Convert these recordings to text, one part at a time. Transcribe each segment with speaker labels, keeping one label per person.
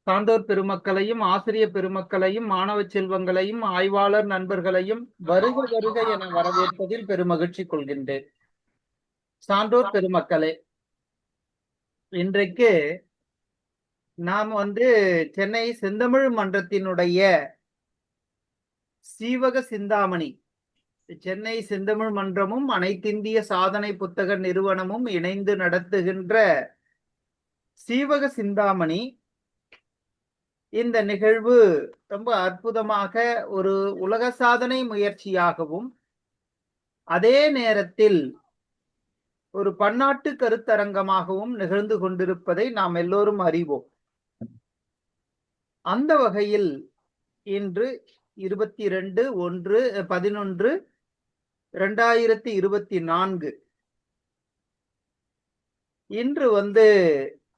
Speaker 1: சான்றோர் பெருமக்களையும், ஆசிரியர் பெருமக்களையும், மாணவ செல்வங்களையும், ஆய்வாளர் நண்பர்களையும் வருக வருக என வரவேற்பதில் பெருமகிழ்ச்சி கொள்கின்றேன். சான்றோர் பெருமக்களே, இன்றைக்கு நாம் சென்னை செந்தமிழ் மன்றத்தினுடைய சீவக சிந்தாமணி, சென்னை செந்தமிழ் மன்றமும் அனைத்திந்திய சாதனை புத்தக நிறுவனமும் இணைந்து நடத்துகின்ற சீவக சிந்தாமணி, இந்த நிகழ்வு ரொம்ப அற்புதமாக ஒரு உலக சாதனை முயற்சியாகவும் அதே நேரத்தில் ஒரு பன்னாட்டு கருத்தரங்கமாகவும் நிகழ்ந்து கொண்டிருப்பதை நாம் எல்லோரும் அறிவோம். அந்த வகையில் இன்று 22/11/2024 இன்று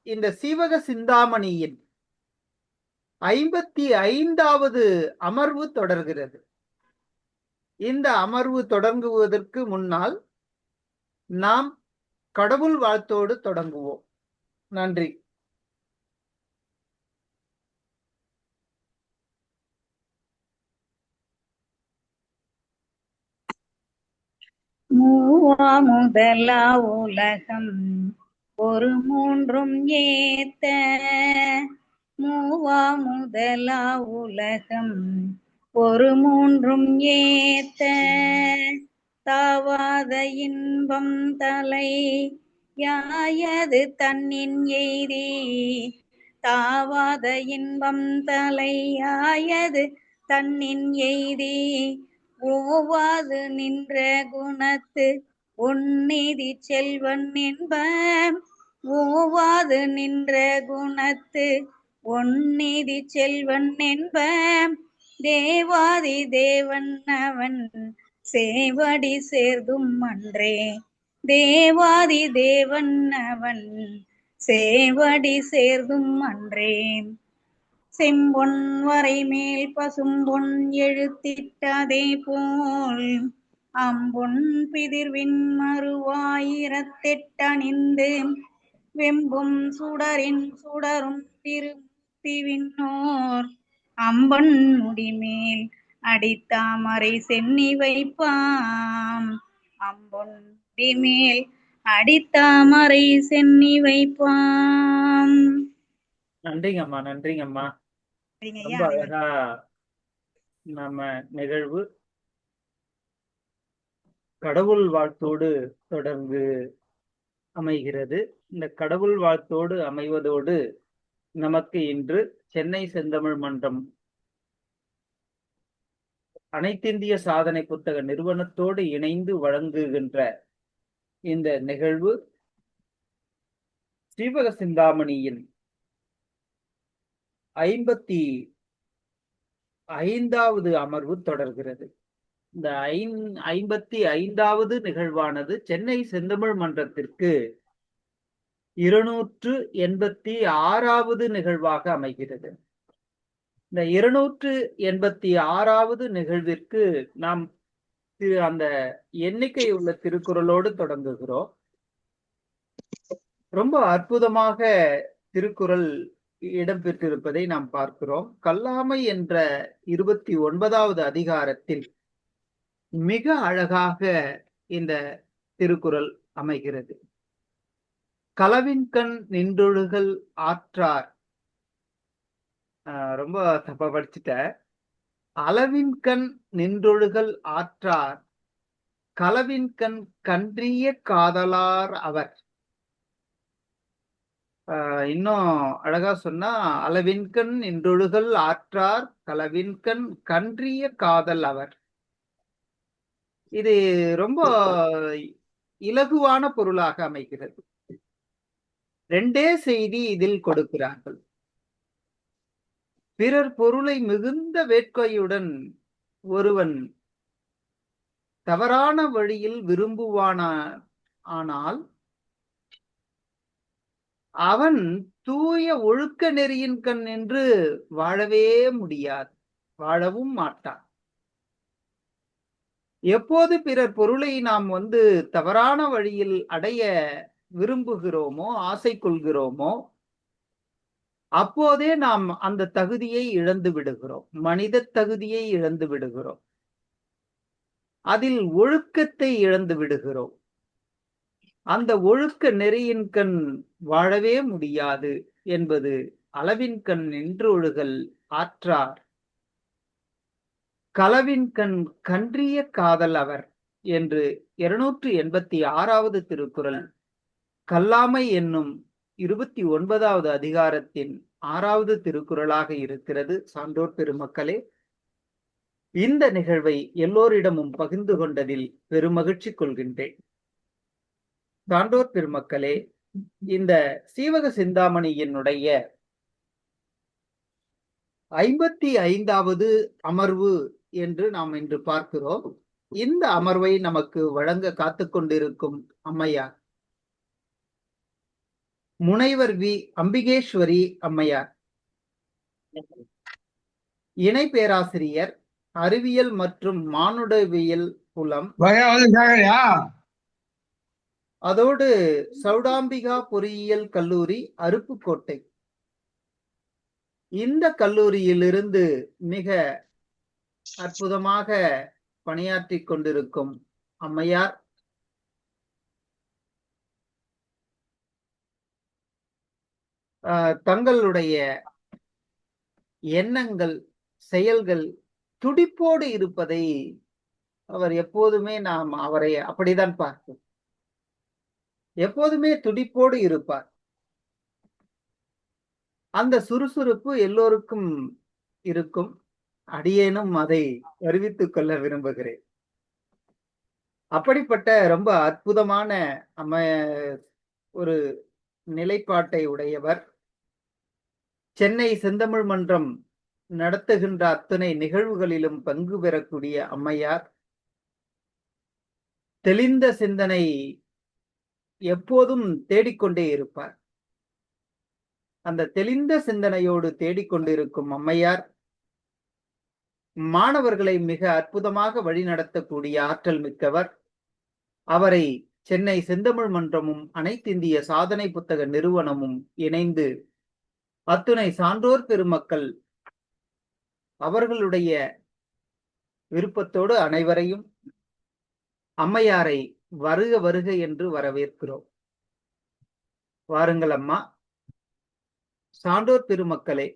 Speaker 1: இந்த சீவக சிந்தாமணியின் 55வது அமர்வு தொடர்கிறது. இந்த அமர்வு தொடங்குவதற்கு முன்னால் நாம் கடவுள் வாழ்த்தோடு தொடங்குவோம். நன்றி.
Speaker 2: மூவா முதலா உலகம் ஒரு மூன்றும் ஏத்த, மூவா முதலா உலகம் ஒரு மூன்றும் ஏத்த, தாவாத இன்பம் தலை யாயது தன்னின் எய்தி, தாவாத இன்பம் தலை யாயது தன்னின் எய்தி, ஓவாது நின்ற குணத்து உன்னிதி செல்வன் என்ப, ஓவாது நின்ற குணத்து உன்னிதி செல்வன் என்ப, தேவாதி தேவன் அவன் சேவடி சேர்தும் அன்றே, தேவாதி தேவன் அவன் சேவடி சேர்தும் அன்றே. செம்பொன் வரைமேல் பசும்பொன் எழுத்திட்டதே போல், அம்பொன் பிதிர்வின் மறுவாயிரத்தெட்டணிந்து, வெம்பும் சுடரின் சுடரும் திருத்திவிண்ணோர், அம்பன் முடிமேல் அடித்தாமரை சென்னி வைப்பாம், அம்பொன் முடிமேல் அடித்தாமரை சென்னி வைப்பாம்.
Speaker 1: நன்றிங்கம்மா, நன்றிங்கம்மா. ரொம்ப அழகா நம்ம நிகழ்வு கடவுள் வாழ்த்தோடு தொடர்ந்து அமைகிறது. இந்த கடவுள் வாழ்த்தோடு அமைவதோடு நமக்கு இன்று சென்னை செந்தமிழ் மன்றம் அனைத்திந்திய சாதனை புத்தக நிறுவனத்தோடு இணைந்து வழங்குகின்ற இந்த நிகழ்வு சீவக சிந்தாமணியின் 55வது அமர்வு தொடர்கிறது. இந்த 55வது நிகழ்வானது சென்னை செந்தமிழ் மன்றத்திற்கு 286வது நிகழ்வாக அமைகிறது. இந்த 286வது நிகழ்விற்கு நாம் அந்த எண்ணிக்கை உள்ள திருக்குறளோடு தொடங்குகிறோம். ரொம்ப அற்புதமாக திருக்குறள் இடம்பெற்றிருப்பதை நாம் பார்க்கிறோம். கல்லாமை என்ற 29வது அதிகாரத்தில் மிக அழகாக இந்த திருக்குறள் அமைகிறது. களவின்கண் நின்றொழுகல் ஆற்றார், ரொம்ப தப்பா படிச்சுட்ட, அளவின்கண் நின்றொழுகல் ஆற்றார், களவின்கண் கன்றிய காதலார் அவர். இன்னும் அழகா சொன்னா, அளவின்கண் நின்றொழுகல் ஆற்றார், களவின்கண் கன்றிய காதல் அவர். இது ரொம்ப இலகுவான பொருளாக அமைகிறது. ரெண்டே செய்தி இதில் கொடுக்கிறார்கள். பிறர் பொருளை மிகுந்த வேட்கையுடன் ஒருவன் தவறான வழியில் விரும்புவானால் அவன் தூய ஒழுக்க நெறியின் கண் என்று வாழவே முடியாது, வாழவும் மாட்டான். எப்போது பிறர் பொருளை நாம் தவறான வழியில் அடைய விரும்புகிறோமோ, ஆசை கொள்கிறோமோ, அப்போதே நாம் அந்த தகுதியை இழந்து விடுகிறோம். மனித தகுதியை இழந்து விடுகிறோம். அதில் ஒழுக்கத்தை இழந்து விடுகிறோம். அந்த ஒழுக்க நெறியின் கண் வாழவே முடியாது என்பது அளவின் கண் நின்று ஒழுகல் ஆற்றார். களவின் கண் கன்றிய காதல் அவர் என்று 286வது திருக்குறள் கல்லாமை என்னும் 29வது அதிகாரத்தின் 6வது திருக்குறளாக இருக்கிறது. சான்றோர் பெருமக்களே, இந்த நிகழ்வை எல்லோரிடமும் பகிர்ந்து கொண்டதில் பெருமகிழ்ச்சி கொள்கின்றேன். சான்றோர் பெருமக்களே, இந்த சீவக சிந்தாமணியினுடைய 55வது அமர்வு என்று நாம் இன்று பார்க்கிறோம். இந்த அமர்வை நமக்கு வழங்க காத்துக் கொண்டிருக்கும் அம்மையார் முனைவர் வி அம்பிகேஸ்வரி அம்மையார், இணை பேராசிரியர், அறிவியல் மற்றும் மானுடவியல் புலம், அதோடு சௌடாம்பிகா பொறியியல் கல்லூரி, அருப்புக்கோட்டை. இந்த கல்லூரியிலிருந்து மிக அற்புதமாக பணியாற்றி கொண்டிருக்கும் அம்மையார் தங்களுடைய எண்ணங்கள், செயல்கள் துடிப்போடு இருப்பதை அவர் எப்போதுமே நாம் அவரை அப்படிதான் பார்ப்போம். எப்போதுமே துடிப்போடு இருப்பார். அந்த சுறுசுறுப்பு எல்லோருக்கும் இருக்கும். அடியேனும் அதை அறிவித்துக் கொள்ள விரும்புகிறேன். அப்படிப்பட்ட ரொம்ப அற்புதமான ஒரு நிலைப்பாட்டை உடையவர். சென்னை செந்தமிழ் மன்றம் நடத்துகின்ற அத்தனை நிகழ்வுகளிலும் பங்கு பெறக்கூடிய அம்மையார். தெளிந்த சிந்தனை எப்போதும் தேடிக்கொண்டே இருப்பார். அந்த தெளிந்த சிந்தனையோடு தேடிக்கொண்டிருக்கும் அம்மையார் மாணவர்களை மிக அற்புதமாக வழிநடத்தக்கூடிய ஆற்றல் மிக்கவர். அவரை சென்னை செந்தமிழ் மன்றமும் அனைத்திந்திய சாதனை புத்தக நிறுவனமும் இணைந்து அத்துணை சான்றோர் பெருமக்கள் அவர்களுடைய விருப்பத்தோடு அனைவரையும் அம்மையாரை வருக வருக என்று வரவேற்கிறோம். வாருங்கள் அம்மா. சான்றோர் பெருமக்களே,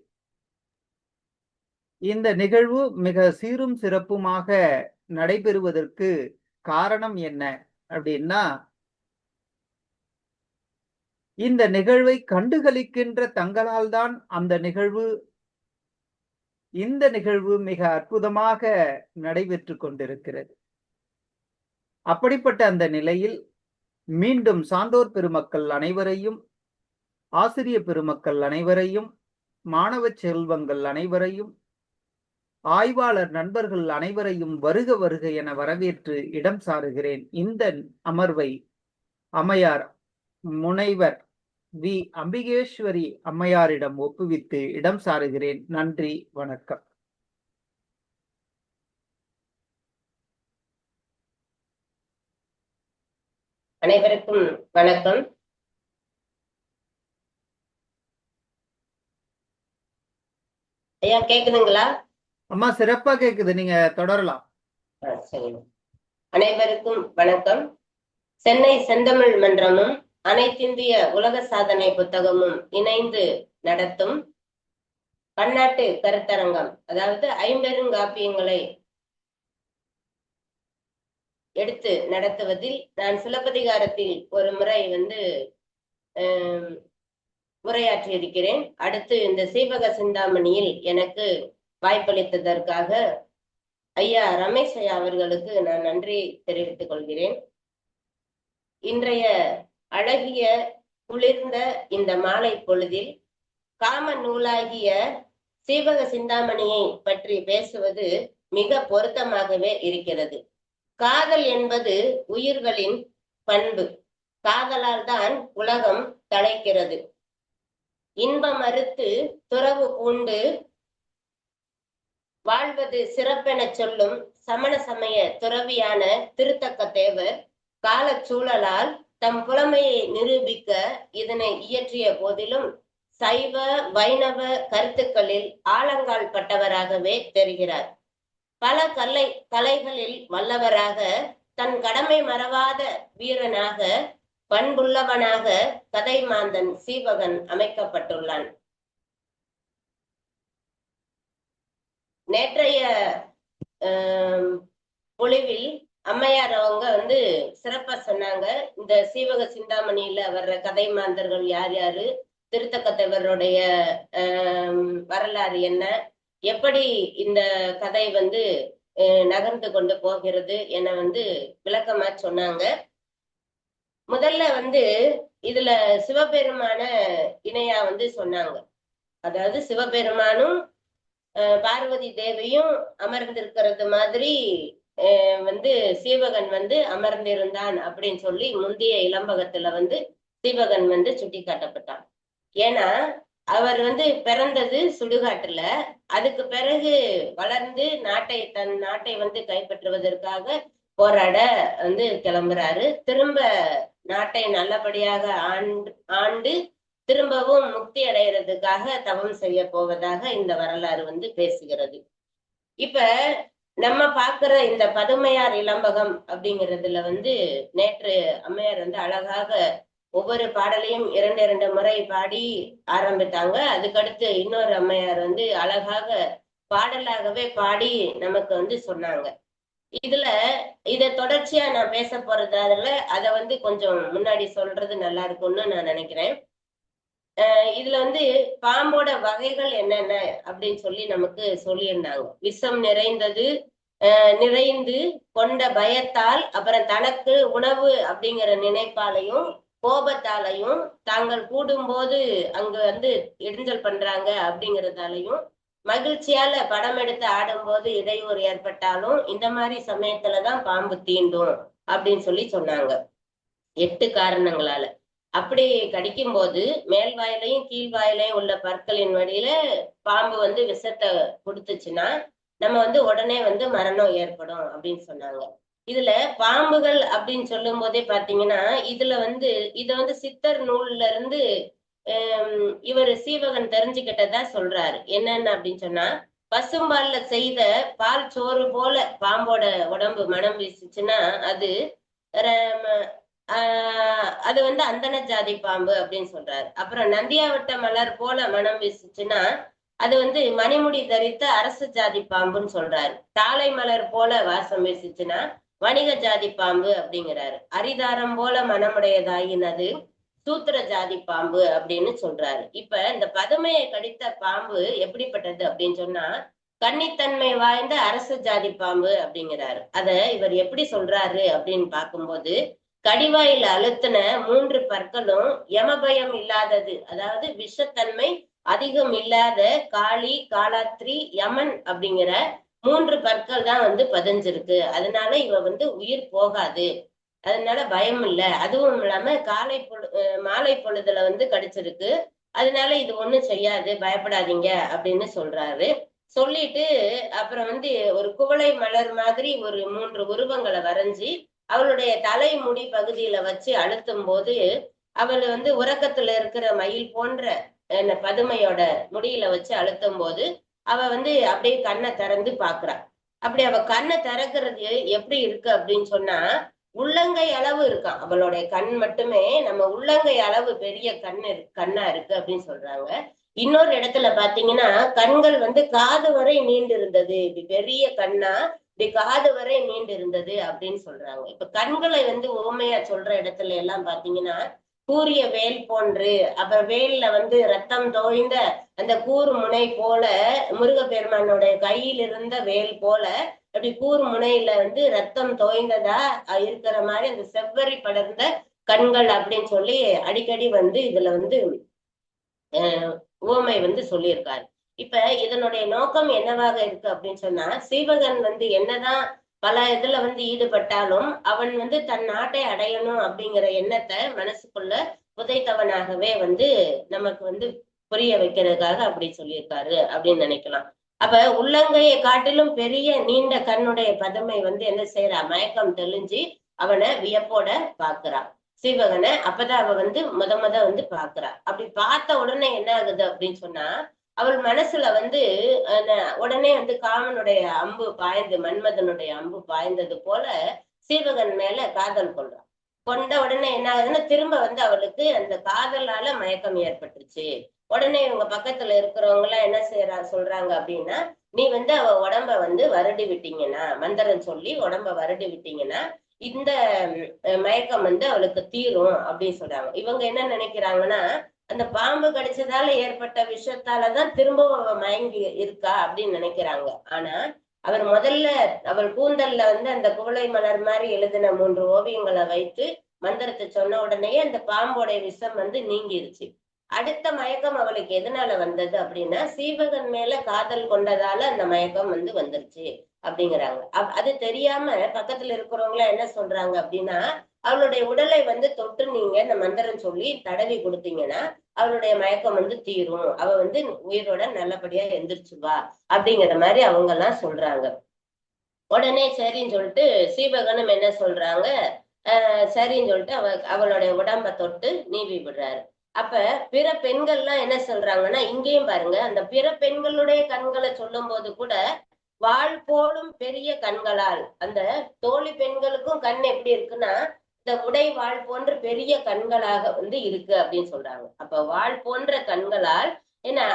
Speaker 1: இந்த நிகழ்வு மிக சீரும் சிறப்புமாக நடைபெறுவதற்கு காரணம் என்ன அப்படின்னா, இந்த நிகழ்வை கண்டுகளிக்கின்ற தங்களால் தான் இந்த நிகழ்வு மிக அற்புதமாக நடைபெற்று கொண்டிருக்கிறது. அப்படிப்பட்ட அந்த நிலையில் மீண்டும் சான்றோர் பெருமக்கள் அனைவரையும், ஆசிரிய பெருமக்கள் அனைவரையும், மாணவ செல்வங்கள் அனைவரையும், ஆய்வாளர் நண்பர்கள் அனைவரையும் வருக வருக என வரவேற்று இடம் சாருகிறேன். இந்த அமர்வை அம்மையார் முனைவர் வி அம்பிகேஸ்வரி அம்மையாரிடம் ஒப்புவித்து இடம் சாருகிறேன். நன்றி, வணக்கம்.
Speaker 3: அனைவருக்கும் வணக்கம். ஐயா கேக்குதுங்களா?
Speaker 1: அம்மா சிறப்பா கேக்குது, நீங்க தொடரலாம்.
Speaker 3: சரி. அனைவருக்கும் வணக்கம். சென்னை செந்தமிழ் மன்றமும் அனைத்திந்திய உலக சாதனை புத்தகமும் இணைந்து நடத்தும் பன்னாட்டு கருத்தரங்கம், அதாவது ஐம்பெருங்காப்பியங்களை எடுத்து நடத்துவதில் நான் சிலப்பதிகாரத்தில் ஒரு முறை உரையாற்றி இருக்கிறேன். அடுத்து இந்த சீவக சிந்தாமணியில் எனக்கு வாய்ப்பளித்ததற்காக ஐயா ரமேஷ் ஐயா அவர்களுக்கு நான் நன்றி தெரிவித்துக் கொள்கிறேன். இன்றைய அழகிய குளிர்ந்த இந்த மாலை பொழுதில் காம நூலாகிய சீவக சிந்தாமணியை பற்றி பேசுவது மிக பொருத்தமாகவே இருக்கிறது. காதல் என்பது உயிர்களின் பண்பு. காதலால் தான் உலகம் தழைக்கிறது. இன்பம் மறுத்து துறவு பூண்டு வாழ்வது சிறப்பென சொல்லும் சமண சமய துறவியான திருத்தக்க தேவர் காலச்சூழலால் தம் புலமையை நிரூபிக்க இதனை இயற்றிய போதிலும் சைவ வைணவ கருத்துக்களில் ஆழங்கால் பட்டவராகவே தெரிகிறார். பல கலைகளில் வல்லவராக, தன் கடமை மறவாத வீரனாக, பண்புள்ளவனாக கதை மாந்தன் சீவகன் அமைக்கப்பட்டுள்ளான். நேற்றைய பொழிவில் அம்மையார் அவங்க சிறப்பா சொன்னாங்க. இந்த சீவக சிந்தாமணியில வர்ற கதை மாந்தர்கள் யார் யாரு, திருத்தக்கத்தேவருடைய வரலாறு என்ன, எப்படி இந்த கதை நகர்ந்து கொண்டு போகிறது என விளக்கமா சொன்னாங்க. முதல்ல இதுல சிவபெருமான இணையா சொன்னாங்க. அதாவது சிவபெருமானும் பார்வதி தேவியும் அமர்ந்திருக்கிறது மாதிரி சீவகன் அமர்ந்திருந்தான் அப்படின்னு சொல்லி முந்தைய இளம்பகத்துல சீவகன் சுட்டி காட்டப்பட்டான். ஏன்னா அவர் பிறந்தது சுடுகாட்டுல, அதுக்கு பிறகு வளர்ந்து தன் நாட்டை கைப்பற்றுவதற்காக போராட கிளம்புறாரு. திரும்ப நாட்டை நல்லபடியாக ஆண்டு திரும்பவும் முக்தி அடைகிறதுக்காக தவம் செய்ய போவதாக இந்த வரலாறு பேசுகிறது. இப்ப நம்ம பாக்குற இந்த பதுமையார் இளம்பகம் அப்படிங்கிறதுல நேற்று அம்மையார் அழகாக ஒவ்வொரு பாடலையும் 2 முறை பாடி ஆரம்பித்தாங்க. அதுக்கடுத்து இன்னொரு அம்மையார் அழகாக பாடலாகவே பாடி நமக்கு சொன்னாங்க. இத தொடர்ச்சியா நான் பேச போறதால அத கொஞ்சம் முன்னாடி சொல்றது நல்லா இருக்கும்னு நான் நினைக்கிறேன். இதுல பாம்போட வகைகள் என்னென்ன அப்படின்னு சொல்லி நமக்கு சொல்லியிருந்தாங்க. விஷம் நிறைந்து கொண்ட பயத்தால், அப்புறம் தனக்கு உணவு அப்படிங்கிற நினைப்பாலையும் கோபத்தாலையும், தாங்கள் கூடும்போது அங்க இடைஞ்சல் பண்றாங்க அப்படிங்கறதாலையும், மகிழ்ச்சியால படம் எடுத்து ஆடும்போது இடையூறு ஏற்பட்டாலும் இந்த மாதிரி சமயத்துலதான் பாம்பு தீண்டும் அப்படின்னு சொல்லி சொன்னாங்க. 8 காரணங்களால. அப்படி கடிக்கும் போது மேல் வாயிலையும் கீழ் வாயிலையும் உள்ள பற்களின் வழியில பாம்பு விஷத்தை கொடுத்துச்சுன்னா நம்ம உடனே மரணம் ஏற்படும் அப்படின்னு சொன்னாங்க. இதுல பாம்புகள் அப்படின்னு சொல்லும் போதே பாத்தீங்கன்னா இதுல இத சித்தர் நூல்ல இருந்து இவர் சீவகன் தெரிஞ்சுக்கிட்டதா சொல்றாரு. என்னன்னு அப்படின்னு சொன்னா, பசும்பால்ல செய்த பால் சோறு போல பாம்போட உடம்பு மனம் வீசுச்சுன்னா அது அந்தன ஜாதி பாம்பு அப்படின்னு சொல்றாரு. அப்புறம் நந்தியாவட்ட மலர் போல மனம் வீசுச்சுன்னா அது மணிமுடி தரித்த அரசு ஜாதி பாம்புன்னு சொல்றாரு. தாளை மலர் போல வாசம் வீசுச்சுன்னா வணிக ஜாதி பாம்பு அப்படிங்கிறாரு. அரிதாரம் போல மனமுடையதாயினது சூத்திர ஜாதி பாம்பு அப்படின்னு சொல்றாரு. இப்ப இந்த பதுமையை கடித்த பாம்பு எப்படிப்பட்டது அப்படின்னு சொன்னா, கன்னித்தன்மை வாய்ந்த அரசு ஜாதி பாம்பு அப்படிங்கிறாரு. அத இவர் எப்படி சொல்றாரு அப்படின்னு பார்க்கும்போது, கடிவாயில் அழுத்தின 3 பற்களும் யமபயம் இல்லாதது, அதாவது விஷத்தன்மை அதிகம் இல்லாத காளி, காலாத்ரி, யமன் அப்படிங்கிற 3 பற்கள் தான் பதிஞ்சிருக்கு. அதனால இவ உயிர் போகாது, அதனால பயம் இல்லை. அதுவும் இல்லாம மாலை பொழுதுல கடிச்சிருக்கு, அதனால இது ஒண்ணும் செய்யாது, பயப்படாதீங்க அப்படின்னு சொல்றாரு. சொல்லிட்டு அப்புறம் ஒரு குவளை மலர் மாதிரி ஒரு 3 உருவங்களை வரைஞ்சி அவளுடைய தலை முடி பகுதியில வச்சு அழுத்தும் போது அவள் உறக்கத்துல இருக்கிற மயில் போன்ற பதுமையோட முடியில வச்சு அழுத்தும் போது அவ அப்படியே கண்ணை திறந்து பாக்குறா. அப்படி அவ கண்ணை திறக்கிறது எப்படி இருக்கு அப்படின்னு சொன்னா, உள்ளங்கை அளவு இருக்கான் அவளுடைய கண் மட்டுமே. நம்ம உள்ளங்கை அளவு பெரிய கண்ணா இருக்கு அப்படின்னு சொல்றாங்க. இன்னொரு இடத்துல பாத்தீங்கன்னா கண்கள் காது வரை நீண்டு இருந்தது, இப்படி பெரிய கண்ணா இப்படி காது வரை நீண்டு இருந்தது அப்படின்னு சொல்றாங்க. இப்ப கண்களை உவமையா சொல்ற இடத்துல எல்லாம் பாத்தீங்கன்னா கூரிய வேல் போன்று, அப்புறம் வேல்ல ரத்தம் தோய்ந்த அந்த கூர் முனை போல, முருகப்பெருமானுடைய கையில் இருந்த வேல் போல அப்படி கூர் முனையில ரத்தம் தோய்ந்ததா இருக்கிற மாதிரி அந்த செவ்வரி படர்ந்த கண்கள் அப்படின்னு சொல்லி அடிக்கடி இதுல உவமை சொல்லியிருக்காரு. இப்ப இதனுடைய நோக்கம் என்னவாக இருக்கு அப்படின்னு சொன்னா, சீவகன் என்னதான் பல இதுல ஈடுபட்டாலும் அவன் தன் நாட்டை அடையணும் அப்படிங்கிற எண்ணத்தை மனசுக்குள்ள புதைத்தவனாகவே நமக்கு புரிய வைக்கிறதுக்காக அப்படி சொல்லியிருக்காரு அப்படின்னு நினைக்கலாம். அப்ப உள்ளங்கையை காட்டிலும் பெரிய நீண்ட கண்ணுடைய பதுமை என்ன செய்யறா, மயக்கம் தெளிஞ்சு அவனை வியப்போட பாக்குறான். சீவகனை. அப்பதான் அவ வந்து முத வந்து பாக்குறா. அப்படி பார்த்த உடனே என்ன ஆகுது அப்படின்னு சொன்னா, அவள் மனசுல வந்து உடனே வந்து காமனுடைய அம்பு பாய்ந்து, மன்மதனுடைய அம்பு பாய்ந்தது போல சீவகன் மேல காதல் கொள்றான். கொண்ட உடனே என்ன ஆகுதுன்னா, திரும்ப வந்து அவளுக்கு அந்த காதலால மயக்கம் ஏற்பட்டுருச்சு. உடனே இவங்க பக்கத்துல இருக்கிறவங்க எல்லாம் என்ன சொல்றாங்க அப்படின்னா, நீ வந்து அவ உடம்ப வந்து வருடி விட்டீங்கன்னா, மந்திரம் சொல்லி உடம்ப வருடி விட்டீங்கன்னா இந்த மயக்கம் வந்து அவளுக்கு தீரும் அப்படின்னு சொல்றாங்க. இவங்க என்ன நினைக்கிறாங்கன்னா, அந்த பாம்பு கடிச்சதால ஏற்பட்ட விஷயத்தாலதான் திரும்பவும் அவ மயங்கி இருக்கா அப்படின்னு நினைக்கிறாங்க. ஆனா அவர் முதல்ல அவள் கூந்தல்ல வந்து அந்த குவளை மலர் மாதிரி எழுதின 3 ஓவியங்களை வைத்து மந்திரத்தை சொன்ன உடனே அந்த பாம்போடைய விஷம் வந்து நீங்கிருச்சு. அடுத்த மயக்கம் அவளுக்கு எதனால வந்தது அப்படின்னா, சீவகன் மேல காதல் கொண்டதால அந்த மயக்கம் வந்து வந்துருச்சு அப்படிங்கிறாங்க. அது தெரியாம பக்கத்துல இருக்கிறவங்க என்ன சொல்றாங்க அப்படின்னா, அவளுடைய உடலை வந்து தொட்டு நீங்க இந்த மந்திரம் சொல்லி தடவி கொடுத்தீங்கன்னா அவளுடைய மயக்கம் வந்து தீரும், அவ வந்து உயிரோட நல்லபடியா எந்திரிச்சுவா அப்படிங்கிற மாதிரி அவங்க எல்லாம் சொல்றாங்க. உடனே சரின்னு சொல்லிட்டு சீவகனும் என்ன சொல்றாங்க, சரின்னு சொல்லிட்டு அவளுடைய உடம்ப தொட்டு நீவி விடுறாரு. அப்ப பிற பெண்கள்லாம் என்ன சொல்றாங்கன்னா, இங்கேயும் பாருங்க, அந்த பிற பெண்களுடைய கண்களை சொல்லும் போது கூட வாள் போலும் பெரிய கண்களால், அந்த தோழி பெண்களுக்கும் கண் எப்படி இருக்குன்னா இந்த உடை வாள் போன்ற பெரிய கண்களாக வந்து இருக்கு அப்படின்னு சொல்றாங்க. அப்ப வாள் போன்ற கண்களால் என்ன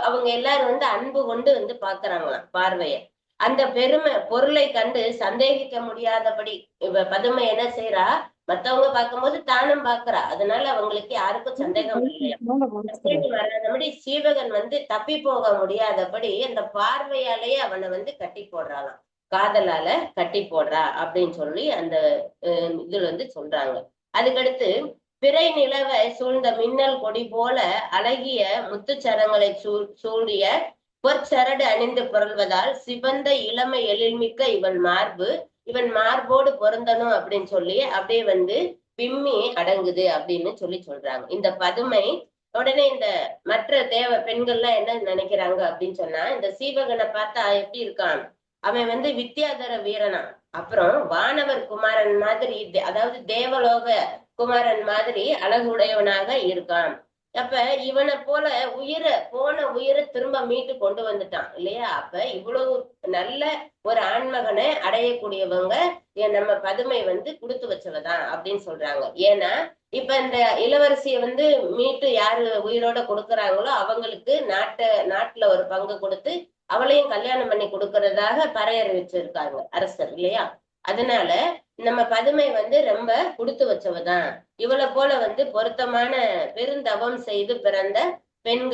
Speaker 3: அவங்க எல்லாரும் வந்து அன்பு கொண்டு வந்து பாக்குறாங்களாம் பார்வைய. அந்த பெருமை பொருளை கண்டு சந்தேகிக்க முடியாதபடி இவ பதுமை என்ன செய்யறா, மத்தவங்க பார்க்கும்போது தானும் பாக்குறா. அதனால அவங்களுக்கு யாருக்கும் சந்தேகம் இல்லையா. வராதபடி சீவகன் வந்து தப்பி போக முடியாதபடி அந்த பார்வையாலேயே அவனை வந்து கட்டி போடுறாளாம், காதலால கட்டி போடுறா அப்படின்னு சொல்லி அந்த இதுல வந்து சொல்றாங்க. அதுக்கடுத்து பிறை நிலவை சூழ்ந்த மின்னல் கொடி போல அழகிய முத்துச்சரங்களை சூடிய பொற்சரடு அணிந்து புரள்வதால் சிவந்த இளமை எழில்மிக்க இவன் மார்போடு பொருந்தணும் அப்படின்னு சொல்லி அப்படியே வந்து விம்மி அடங்குது அப்படின்னு சொல்றாங்க. இந்த பதுமை உடனே இந்த மற்ற பெண்கள்லாம் என்ன நினைக்கிறாங்க அப்படின்னு சொன்னா, இந்த சீவகனை பார்த்தா எப்படி இருக்கான், அவன் வந்து வித்யாதர வீரனா, அப்புறம் வானவர் குமாரன் மாதிரி, அதாவது தேவலோக குமாரன் மாதிரி அழகுடையவனாக இருக்கான். அப்ப இவனை போல உயிரை திரும்ப மீட்டு கொண்டு வந்துட்டான் இல்லையா. அப்ப இவ்வளவு நல்ல ஒரு ஆண்மகனை அடையக்கூடியவங்க நம்ம பதுமை வந்து கொடுத்து வச்சவதான் அப்படின்னு சொல்றாங்க. ஏன்னா இப்ப இந்த இளவரசிய வந்து மீட்டு யாரு உயிரோட கொடுக்கறாங்களோ அவங்களுக்கு நாட்டுல ஒரு பங்கு கொடுத்து அவளையும் கல்யாணம் பண்ணி கொடுக்கறதாக பறையறிவிச்சிருக்காங்க அரசர் இல்லையா. அதனால நம்ம பதுமை வந்து ரொம்ப கொடுத்து வச்சவதான். இவளை போல வந்து பொருத்தமான பெருந்தவம் செய்து பிறந்த பெண்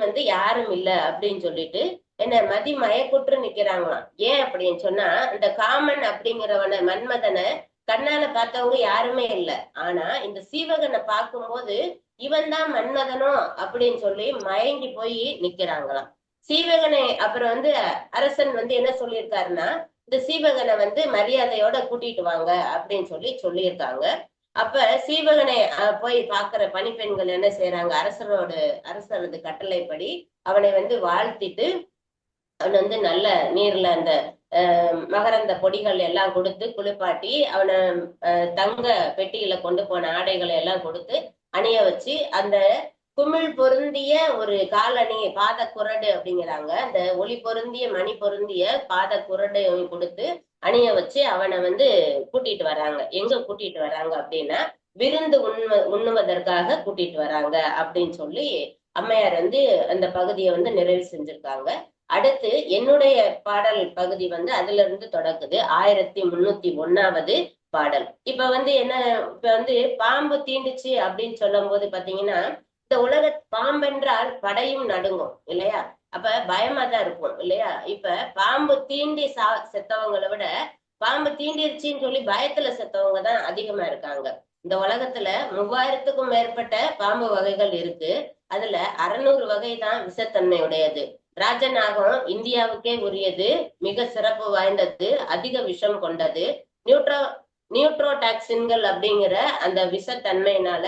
Speaker 3: வந்து யாரும் இல்ல அப்படின்னு சொல்லிட்டு என்ன மயக்குற்று நிக்கிறாங்களாம். ஏன் அப்படின்னு சொன்னா, இந்த காமன் அப்படிங்கிறவனை மன்மதனை கண்ணால பார்த்தவங்க யாருமே இல்ல. ஆனா இந்த சீவகனை பார்க்கும்போது இவன் தான் மன்மதனோ அப்படின்னு சொல்லி மயங்கி போய் நிக்கிறாங்களாம். சீவகனை அப்புறம் வந்து அரசன் வந்து என்ன சொல்லியிருக்காருன்னா, இந்த சீவகனை வந்து மரியாதையோட கூட்டிட்டு வாங்க அப்படின்னு சொல்லியிருக்காங்க. அப்ப சீவகனை போய் பாக்குற பணிப்பெண்கள் என்ன செய்யறாங்க, அரசரது கட்டளைப்படி அவனை வந்து வாழ்த்திட்டு அவன் வந்து நல்ல நீர்ல அந்த மகரந்த பொடிகள் எல்லாம் கொடுத்து குளிப்பாட்டி அவனை தங்க பெட்டியில கொண்டு போன ஆடைகளை எல்லாம் கொடுத்து அணிய வச்சு அந்த குமிழ் பொருந்திய ஒரு காலணி பாத குரடு அப்படிங்கிறாங்க, அந்த ஒளி பொருந்திய மணி பொருந்திய பாத குரடு கொடுத்து அணிய வச்சு அவனை வந்து கூட்டிட்டு வராங்க. எங்க கூட்டிட்டு வராங்க அப்படின்னா விருந்து உண்ணுவதற்காக கூட்டிட்டு வராங்க அப்படின்னு சொல்லி அம்மையார் வந்து அந்த பகுதியை வந்து நிறைவு செஞ்சிருக்காங்க. அடுத்து என்னுடைய பாடல் பகுதி வந்து அதுல இருந்து தொடங்குது. 1301வது பாடல். இப்ப வந்து இப்ப வந்து பாம்பு தீண்டுச்சு அப்படின்னு சொல்லும் போது பாத்தீங்கன்னா, இந்த உலக பாம்பென்றால் படையும் நடுங்கும் இல்லையா. அப்ப பயமா தான் இருக்கும் இல்லையா. இப்ப பாம்பு தீண்டி செத்தவங்களை விட பாம்பு தீண்டிருச்சின்னு சொல்லி பயத்துல செத்தவங்க தான் அதிகமா இருக்காங்க. இந்த உலகத்துல 3000க்கும் மேற்பட்ட பாம்பு வகைகள் இருக்கு. அதுல 600 வகை தான் விஷத்தன்மை உடையது. ராஜநாகம் இந்தியாவுக்கே உரியது, மிக சிறப்பு வாய்ந்தது, அதிக விஷம் கொண்டது. நியூட்ரோடாக்சின்கள் அப்படிங்கிற அந்த விஷத்தன்மையினால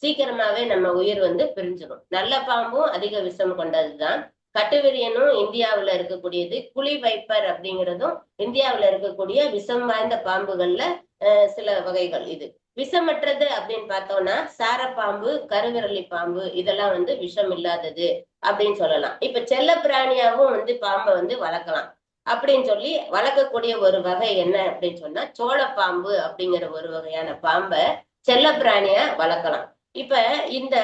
Speaker 3: சீக்கிரமாவே நம்ம உயிர் வந்து பிரிஞ்சிடும். நல்ல பாம்பும் அதிக விஷம் கொண்டதுதான். கட்டுவிரியனும் இந்தியாவுல இருக்கக்கூடியது. குழி வைப்பர் அப்படிங்கிறதும் இந்தியாவுல இருக்கக்கூடிய விஷம் வாய்ந்த பாம்புகள்ல சில வகைகள். விஷமற்றது அப்படின்னு பார்த்தோம்னா சாரப்பாம்பு, கருவிரலி பாம்பு இதெல்லாம் வந்து விஷம் இல்லாதது அப்படின்னு சொல்லலாம். இப்ப செல்ல பிராணியாவும் வந்து பாம்பை வந்து வளர்க்கலாம். அப்படின்னு சொல்லி வளர்க்கக்கூடிய ஒரு வகை என்ன அப்படின்னு சொன்னா சோளப்பாம்பு அப்படிங்கிற ஒரு வகையான பாம்பை செல்ல பிராணியா வளர்க்கலாம். இப்ப இந்த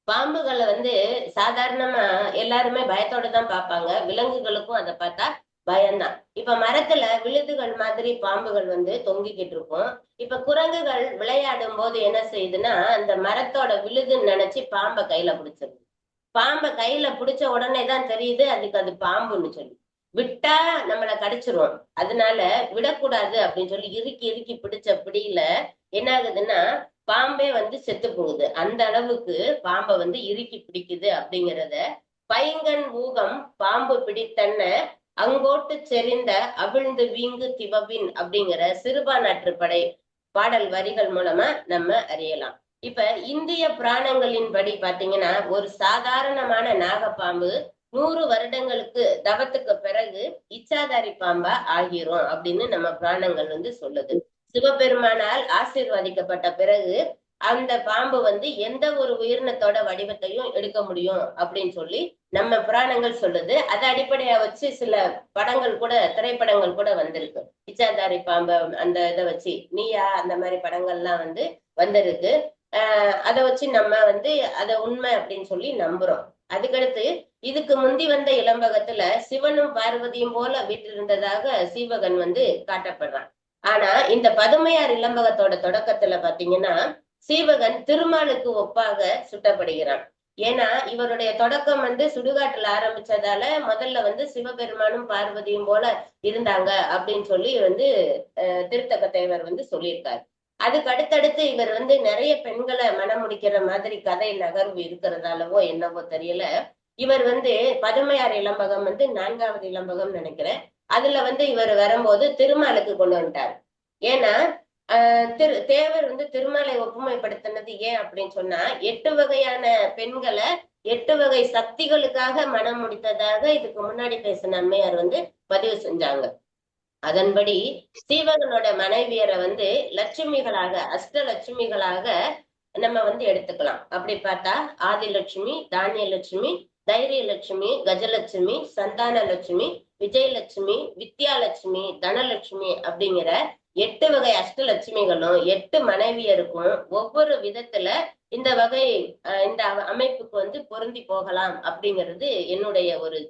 Speaker 3: பாம்புகளை வந்து சாதாரணமா எல்லாருமே பயத்தோட தான் பார்ப்பாங்க. விலங்குகளுக்கும் அதை பார்த்தா பயம்தான். இப்ப மரத்துல விழுதுகள் மாதிரி பாம்புகள் வந்து தொங்கிக்கிட்டு இருக்கும். இப்ப குரங்குகள் விளையாடும் போது என்ன செய்யுதுன்னா அந்த மரத்தோட விழுதுன்னு நினைச்சு பாம்பை கையில பிடிச்சிருது. பாம்பை கையில பிடிச்ச உடனே தான் தெரியுது அதுக்கு அது பாம்புன்னு சொல்லி. விட்டா நம்மளை கடிச்சிரும், அதனால விடக்கூடாது அப்படின்னு சொல்லி இறுக்கி இறுக்கி பிடிச்ச பிடியில என்ன ஆகுதுன்னா பாம்பே வந்து செத்து போகுது. அந்த அளவுக்கு பாம்பை வந்து இறுக்கி பிடிக்குது அப்படிங்கிறத பைங்கன் ஊகம் பாம்பு பிடித்தன்ன அங்கோட்டு செறிந்த அவிழ்ந்து வீங்கு திவவின் அப்படிங்கிற சிறுபா நாற்றுப்படை பாடல் வரிகள் மூலமா நம்ம அறியலாம். இப்ப இந்திய புராணங்களின்படி பாத்தீங்கன்னா ஒரு சாதாரணமான நாகப்பாம்பு 100 வருடங்களுக்கு தவத்துக்கு பிறகு இச்சாதாரி பாம்பா ஆகிரும் அப்படின்னு நம்ம புராணங்கள் வந்து சொல்லுது. சிவபெருமானால் ஆசீர்வதிக்கப்பட்ட பிறகு அந்த பாம்பு வந்து எந்த ஒரு உயிரினத்தோட வடிவத்தையும் எடுக்க முடியும் அப்படின்னு சொல்லி நம்ம புராணங்கள் சொல்லுது. அதை அடிப்படையா வச்சு சில படங்கள் கூட, திரைப்படங்கள் கூட வந்திருக்கு. இச்சாதாரி பாம்பு அந்த இதை வச்சு நீயா அந்த மாதிரி படங்கள்லாம் வந்து வந்திருக்கு. அதை வச்சு நம்ம வந்து அதை உண்மை அப்படின்னு சொல்லி நம்புறோம். அதுக்கடுத்து இதுக்கு முந்தி வந்த இளம்பகத்துல சிவனும் பார்வதியும் போல வீற்றிருந்ததாக சீவகன் வந்து காட்டப்படுறான். ஆனா இந்த பதுமையார் இளம்பகத்தோட தொடக்கத்துல பாத்தீங்கன்னா சீவகன் திருமாலுக்கு ஒப்பாக சுட்டப்படுகிறான். ஏன்னா இவருடைய தொடக்கம் வந்து சுடுகாட்டுல ஆரம்பிச்சதால முதல்ல வந்து சிவபெருமானும் பார்வதியும் போல இருந்தாங்க அப்படின்னு சொல்லி வந்து திருத்தக்க தேவர் வந்து சொல்லியிருக்காரு. அதுக்கு அடுத்தடுத்து இவர் வந்து நிறைய பெண்களை மனம் முடிக்கிற மாதிரி கதை நகர்வு இருக்கிறதாலவோ என்னவோ தெரியல, இவர் வந்து பதுமையார் இளம்பகம் வந்து 4வது இளம்பகம் நினைக்கிறேன். அதுல வந்து இவர் வரும்போது திருமாலுக்கு கொண்டு வந்துட்டார். ஏன்னா தேவர் வந்து திருமாலை ஒப்புமைப்படுத்தினது ஏன் அப்படின்னு சொன்னா 8 வகையான பெண்களை 8 வகை சக்திகளுக்காக மனம் முடித்ததாக இதுக்கு முன்னாடி பேசின அம்மையார் வந்து பதிவு செஞ்சாங்க. அதன்படி சீவகனோட மனைவியரை வந்து லட்சுமிகளாக, அஷ்டலட்சுமிகளாக நம்ம வந்து எடுத்துக்கலாம். அப்படி பார்த்தா ஆதிலட்சுமி, தானியலட்சுமி, தைரியலட்சுமி, கஜலட்சுமி, சந்தான லட்சுமி, விஜயலட்சுமி, வித்யாலட்சுமி, தனலட்சுமி அப்படிங்கிற 8 வகை அஷ்டலட்சுமிகளும் 8 மனைவியருக்கும் ஒவ்வொரு விதத்துல இந்த வகை இந்த அமைப்புக்கு வந்து பொருந்தி போகலாம் அப்படிங்கிறது என்னுடைய ஒரு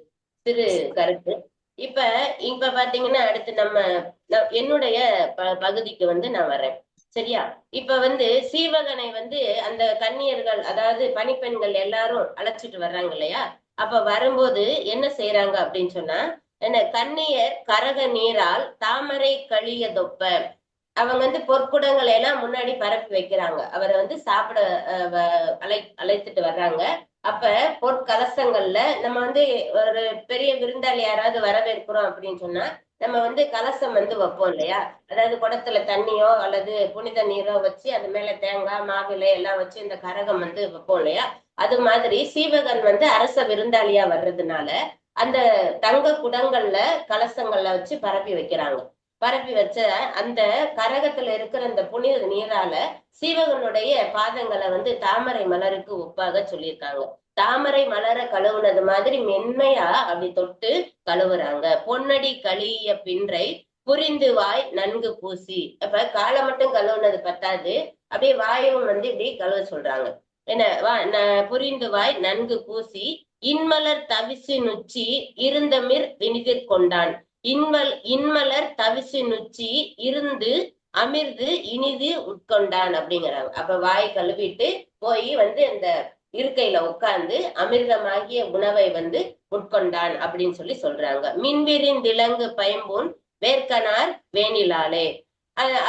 Speaker 3: சிறு கருத்து. இப்ப பாத்தீங்கன்னா அடுத்து நம்ம என்னுடைய பகுதிக்கு வந்து நான் வரேன். சரியா? இப்ப வந்து சீவகனை வந்து அந்த கன்னியர்கள், அதாவது பணிப்பெண்கள் எல்லாரும் அழைச்சிட்டு வர்றாங்க இல்லையா? அப்ப வரும்போது என்ன செய்யறாங்க அப்படின்னு சொன்னா, என்ன கன்னியர் கரக நீரால் தாமரை கழியதொப்ப அவங்க வந்து பொற்குடங்களை எல்லாம் முன்னாடி பரப்பி வைக்கிறாங்க. அவரை வந்து சாப்பிட அழைத்துட்டு வர்றாங்க. அப்ப பொற்கலசங்கள்ல நம்ம வந்து ஒரு பெரிய விருந்தாளி யாராவது வரவேற்கிறோம் அப்படின்னு சொன்னா நம்ம வந்து கலசம் வந்து வைப்போம் இல்லையா? அதாவது குடத்துல தண்ணியோ அல்லது புனித நீரோ வச்சு அது மேல தேங்காய், மாவிலை எல்லாம் வச்சு இந்த கரகம் வந்து வைப்போம் இல்லையா? அது மாதிரி சீவகன் வந்து அரச விருந்தாளியா வர்றதுனால அந்த தங்க குடங்கள்ல கலசங்கள்ல வச்சு பரப்பி வைக்கிறாங்க. பரப்பி வச்ச அந்த கரகத்துல இருக்கிற அந்த புனித நீரால சீவகனுடைய பாதங்களை வந்து தாமரை மலருக்கு ஒப்பாக சொல்லியிருக்காங்க. தாமரை மலரை கழுவுனது மாதிரி மென்மையா அப்படி தொட்டு கழுவுறாங்க. பொன்னடி கழிய பின்றை புரிந்து வாய் நன்கு பூசி. அப்ப காலை மட்டும் கழுவுனது பத்தாது, அப்படியே வாயும் வந்து இப்படி கழுவ சொல்றாங்க. என்ன புரிந்து வாய் நன்கு பூசி இன்மலர் தவிசு நுச்சி இருந்தமிர் வினிதிற் கொண்டான். இன்மலர் தவிசு நுச்சி இருந்து அமிர்து இனிது உட்கொண்டான் அப்படிங்கிறாங்க. அப்ப வாய் கழுவிட்டு போய் வந்து அந்த இருக்கையில உட்கார்ந்து அமிர்தமாகிய உணவை வந்து உட்கொண்டான் அப்படின்னு சொல்லி சொல்றாங்க. மின்விரின் திலங்கு பயம்பூன் வேர்க்கனார் வேணிலாலே.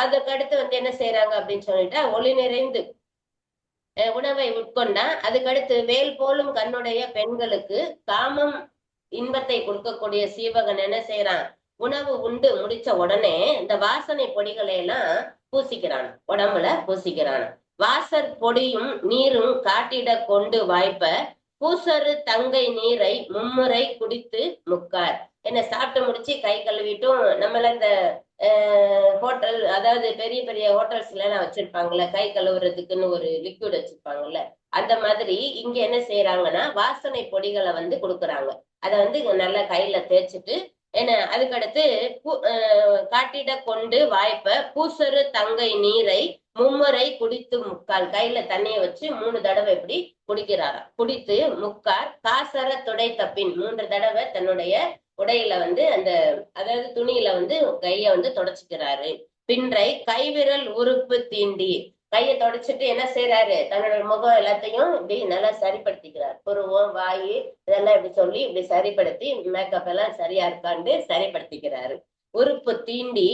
Speaker 3: அதுக்கு அடுத்து வந்து என்ன செய்யறாங்க அப்படின்னு சொல்லிட்டா ஒளி நிறைந்து உணவை உட்கொண்டான். அதுக்கடுத்து வேல் போலும் கண்ணுடைய பெண்களுக்கு காமம் இன்பத்தை கொடுக்கக்கூடிய சீவகன் என்ன செய்யறான், உணவு உண்டு முடிச்ச உடனே இந்த வாசனை பொடிகளை எல்லாம் பூசிக்கிறான், உடம்புல பூசிக்கிறான். வாசற் பொடியும் நீரும் காட்டிட கொண்டு வாய்ப்ப பூசரு தங்கை நீரை மும்முறை குடித்து முக்கார். என்ன சாப்பிட்டு முடிச்சு கை கழுவிட்டும் நம்மள இந்த ஹோட்டல், அதாவது பெரிய பெரிய ஹோட்டல்ஸ்ல எல்லாம் வச்சிருப்பாங்கல்ல, கை கழுவுறதுக்குன்னு ஒரு லிக்விட் வச்சிருப்பாங்கல்ல, அந்த மாதிரி இங்க என்ன செய்யறாங்கன்னா வாசனை பொடிகளை வந்து கொடுக்குறாங்க. அதை வந்து நல்லா கையில தேய்ச்சிட்டு என்ன அதுக்கடுத்து காட்டிட கொண்டு வாய்ப்ப பூசரு தங்கை நீரை மும்முறை குடித்து முக்கால், கையில தண்ணிய வச்சு 3 தடவை இப்படி குடிக்கிறாராம். குடித்து முக்கார் காசர துடை தப்பின், 3 தடவை தன்னுடைய உடையில வந்து அந்த அதாவது துணியில வந்து கைய வந்து தொடச்சுக்கிறாரு. பின்றை கைவிரல் உறுப்பு தீண்டி, கையை தொடச்சிட்டு என்ன செய்யறாரு, தன்னோட முகம் எல்லாத்தையும் இப்படி நல்லா சரிப்படுத்திக்கிறார். புருவம் வாயு இதெல்லாம் இப்படி சொல்லி இப்படி சரிப்படுத்தி மேக்கப் எல்லாம் சரியா இருக்காண்டு சரிப்படுத்திக்கிறாரு. உறுப்பு தீண்டி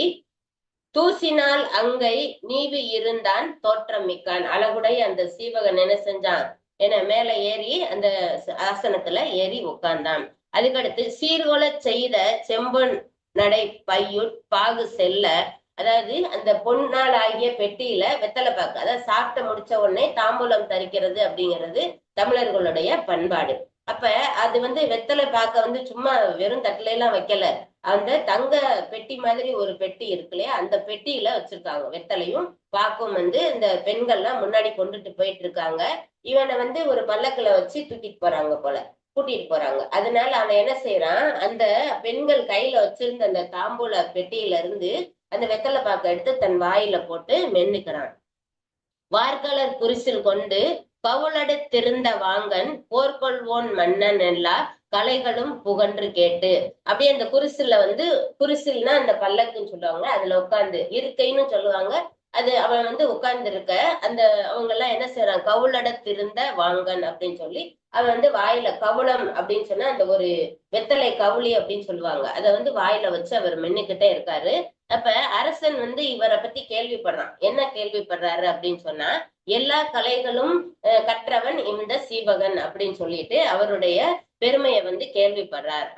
Speaker 3: தூசினால் அங்கை நீவி இருந்தான் தோற்றம் மிக்கான், அழகுடைய அந்த சீவகன் என்ன செஞ்சான், என மேல ஏறி அந்த ஆசனத்துல ஏறி உட்கார்ந்தான். அதுக்கடுத்து சீர்கொல செய்த செம்பொன் நடை பையுட் பாகு செல்ல, அதாவது அந்த பொன்னால் ஆகிய பெட்டியில வெத்தலை பாக்கு, அதாவது சாப்பிட்டு முடிச்ச உடனே தாம்பூலம் தரிக்கிறது அப்படிங்கிறது தமிழர்களுடைய பண்பாடு. அப்ப அது வந்து வெத்தலை பாக்க வந்து சும்மா வெறும் தட்டுல எல்லாம் வைக்கல, அந்த தங்க பெட்டி மாதிரி ஒரு பெட்டி இருக்கு இல்லையா, அந்த பெட்டியில வச்சிருக்காங்க. வெத்தலையும் பாக்கும் வந்து இந்த பெண்கள்லாம் முன்னாடி கொண்டுட்டு போயிட்டு இருக்காங்க. இவனை வந்து ஒரு பல்லக்குல வச்சு தூக்கிட்டு போறாங்க போல, கூட்டிட்டு போறாங்க. அதனால அவன் என்ன செய்யறான், அந்த பெண்கள் கையில வச்சிருந்த அந்த தாம்பூல பெட்டியில இருந்து அந்த வெத்தலை பாக்க எடுத்து தன் வாயில போட்டு மென்னுக்கிறான். வார்கலர் குறிசில் கொண்டு பவுலடுத்திருந்த வாங்கன் போர்கொள்வோன் மன்னன் எல்லா கலைகளும் புகன்று கேட்டு, அப்படியே அந்த குரிசில்ல வந்து, குரிசில்னா அந்த பல்லக்குன்னு சொல்லுவாங்க, அதுல உட்கார்ந்து இருக்கைன்னு சொல்லுவாங்க. அது அவன் வந்து உட்கார்ந்து இருக்க அந்த அவங்க எல்லாம் என்ன செய்யறான், கவுளடத்திருந்த வாங்கன் அப்படின்னு சொல்லி அவன் வந்து வாயில கவுளம் அப்படின்னு சொன்னா அந்த ஒரு வெத்தலை கவுளி அப்படின்னு சொல்லுவாங்க, அதை வந்து வாயில வச்சு அவர் மென்னுக்கிட்டே இருக்காரு. அப்ப அரசன் வந்து இவரை பத்தி கேள்விப்படுறான். என்ன கேள்விப்படுறாரு அப்படின்னு சொன்னா, எல்லா கலைகளும் கற்றவன் இந்த சீவகன் அப்படின்னு சொல்லிட்டு அவருடைய பெருமையை வந்து கேள்விப்படுறார்.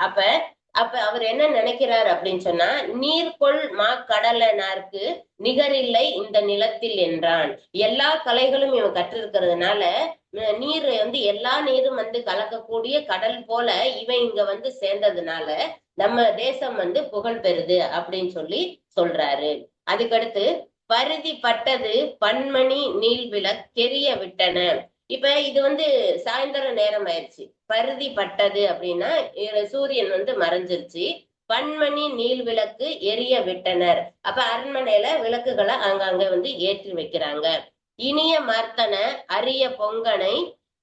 Speaker 3: அப்ப அவர் என்ன நினைக்கிறார் அப்படின்னு சொன்னா, நீர்கொள் மா கடலனார்க்கு நிகரில்லை இந்த நிலத்தில் என்றான். எல்லா கலைகளும் இவன் கற்றிருக்கிறதுனால நீர் வந்து எல்லா நீரும் வந்து கலக்கக்கூடிய கடல் போல இவன் இங்க வந்து சேர்ந்ததுனால நம்ம தேசம் வந்து புகழ் பெறுது அப்படின்னு சொல்லி சொல்றாரு. அதுக்கடுத்து பருதி பட்டது பன்மணி நீள்விளக் தெரிய விட்டன. இப்ப இது வந்து சாயந்தர நேரம் ஆயிடுச்சு. பருதி பட்டது அப்படின்னா சூரியன் வந்து மறைஞ்சிருச்சு. பன்மணி நீள் விளக்கு எரிய விட்டனர். அப்ப அரண்மனையில விளக்குகளை அங்கங்க வந்து ஏற்றி வைக்கிறாங்க. இனிய மர்த்தன அரிய பொங்கனை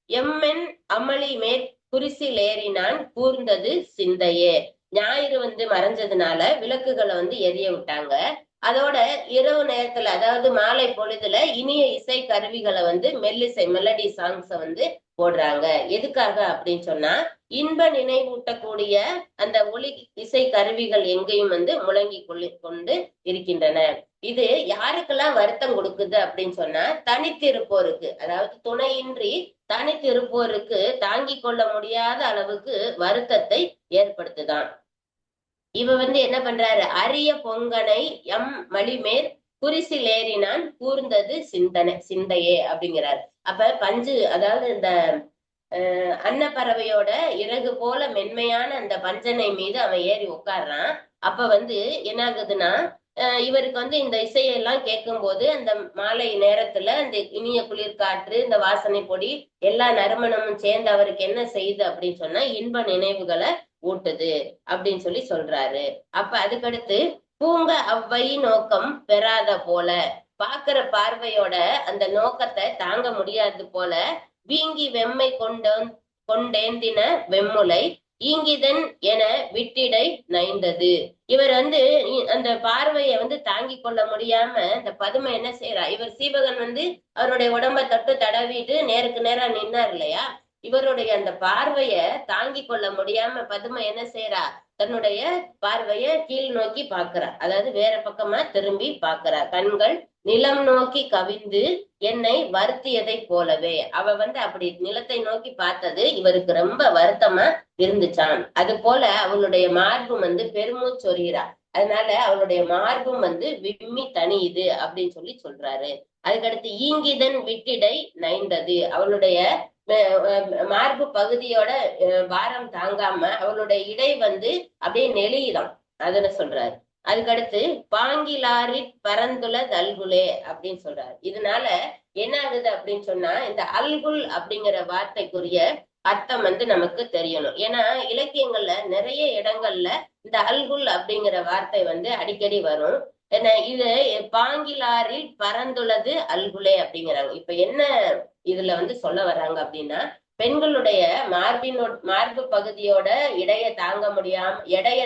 Speaker 3: எம்மென் அமளி மேற் குறிசில் ஏறினான் கூர்ந்தது சிந்தையே. ஞாயிறு வந்து மறைஞ்சதுனால விளக்குகளை வந்து எரிய விட்டாங்க. அதோட இரவு நேரத்துல, அதாவது மாலை பொழுதுல இனிய இசை கருவிகளை வந்து மெல்லிசை மெலடி சாங்ஸ வந்து போடுறாங்க. எதுக்காக அப்படின்னு சொன்னா, இன்ப நினைவூட்டக்கூடிய அந்த ஒலி இசை கருவிகள் எங்கேயும் வந்து முழங்கி கொண்டு இருக்கின்றன. இது யாருக்கெல்லாம் வருத்தம் கொடுக்குது அப்படின்னு சொன்னா, தனித்திருப்போருக்கு, அதாவது துணையின்றி தனித்திருப்போருக்கு தாங்கிக் கொள்ள முடியாத அளவுக்கு வருத்தத்தை ஏற்படுத்துதான். இவ வந்து என்ன பண்றாரு, அரிய பொங்கனை எம் மலிமேற் குறிசில் ஏறினான் கூர்ந்தது சிந்தையே அப்படிங்கிறார். அப்ப பஞ்சு, அதாவது இந்த அன்னப்பறவையோட இறகு போல மென்மையான அந்த பஞ்சனை மீது அவன் ஏறி உட்கார்றான். அப்ப வந்து என்ன ஆகுதுன்னா, இவருக்கு வந்து இந்த இசையெல்லாம் கேட்கும் போது அந்த மாலை நேரத்துல இந்த இனிய குளிர்காற்று, இந்த வாசனை பொடி, எல்லா நறுமணமும் சேர்ந்து அவருக்கு என்ன செய்யுது அப்படின்னு சொன்னா, இன்ப நினைவுகளை ஊட்டுது அப்படின்னு சொல்லி சொல்றாரு. அப்ப அதுக்கடுத்து பூங்க அவ்வை நோக்கம் பெறாத போல, பாக்குற பார்வையோட அந்த நோக்கத்தை தாங்க முடியாது போல, வீங்கி வெம்மை கொண்டேந்தின வெம்முலை ஈங்கிதன் என விட்டிடை நைந்தது. இவர் வந்து அந்த பார்வையை வந்து தாங்கி கொள்ள முடியாம இந்த பதுமை என்ன செய்யறா, இவர் சீவகன் வந்து அவருடைய உடம்ப தொட்டு தடவிட்டு நேருக்கு நேரா நின்னார் இல்லையா, இவருடைய அந்த பார்வைய தாங்கி கொள்ள முடியாம பதுமை என்ன செய்யறா, தன்னுடைய பார்வைய கீழ் நோக்கி பாக்குறா, அதாவது வேற பக்கமா திரும்பி பாக்குறா. கண்கள் நிலம் நோக்கி கவிந்து என்னை வருத்தியதை போலவே, அவ வந்து அப்படி நிலத்தை நோக்கி பார்த்தது இவருக்கு ரொம்ப வருத்தமா இருந்துச்சான். அது போல அவளுடைய மார்பும் வந்து பெருமூச்சொறிகிறா, அதனால அவளுடைய மார்பும் வந்து விம்மி தனியுது அப்படின்னு சொல்லி சொல்றாரு. அதுக்கடுத்து ஈங்கிதன் விட்டிடை நைந்தது, அவளுடைய மார்பு பகுதியோட பாரம் தாங்காம அவளுடைய இடை வந்து அப்படியே நெளியுதான், அதுல சொல்றாரு. அதுக்கடுத்து பாங்கிலாரி பரந்துல தல்குலே அப்படின்னு சொல்றாரு. இதனால என்ன ஆகுது அப்படின்னு சொன்னா, இந்த அல்குல் அப்படிங்கிற வார்த்தைக்குரிய அர்த்தம் வந்து நமக்கு தெரியணும். ஏன்னா இலக்கியங்கள்ல நிறைய இடங்கள்ல இந்த அல்குல் அப்படிங்கிற வார்த்தை வந்து அடிக்கடி வரும். என்ன இது பாங்கிலாரில் பரந்துள்ளது அல்குலே அப்படிங்கிறாங்க. இப்ப என்ன இதுல வந்து சொல்ல வர்றாங்க அப்படின்னா, பெண்களுடைய மார்பு பகுதியோட எடையை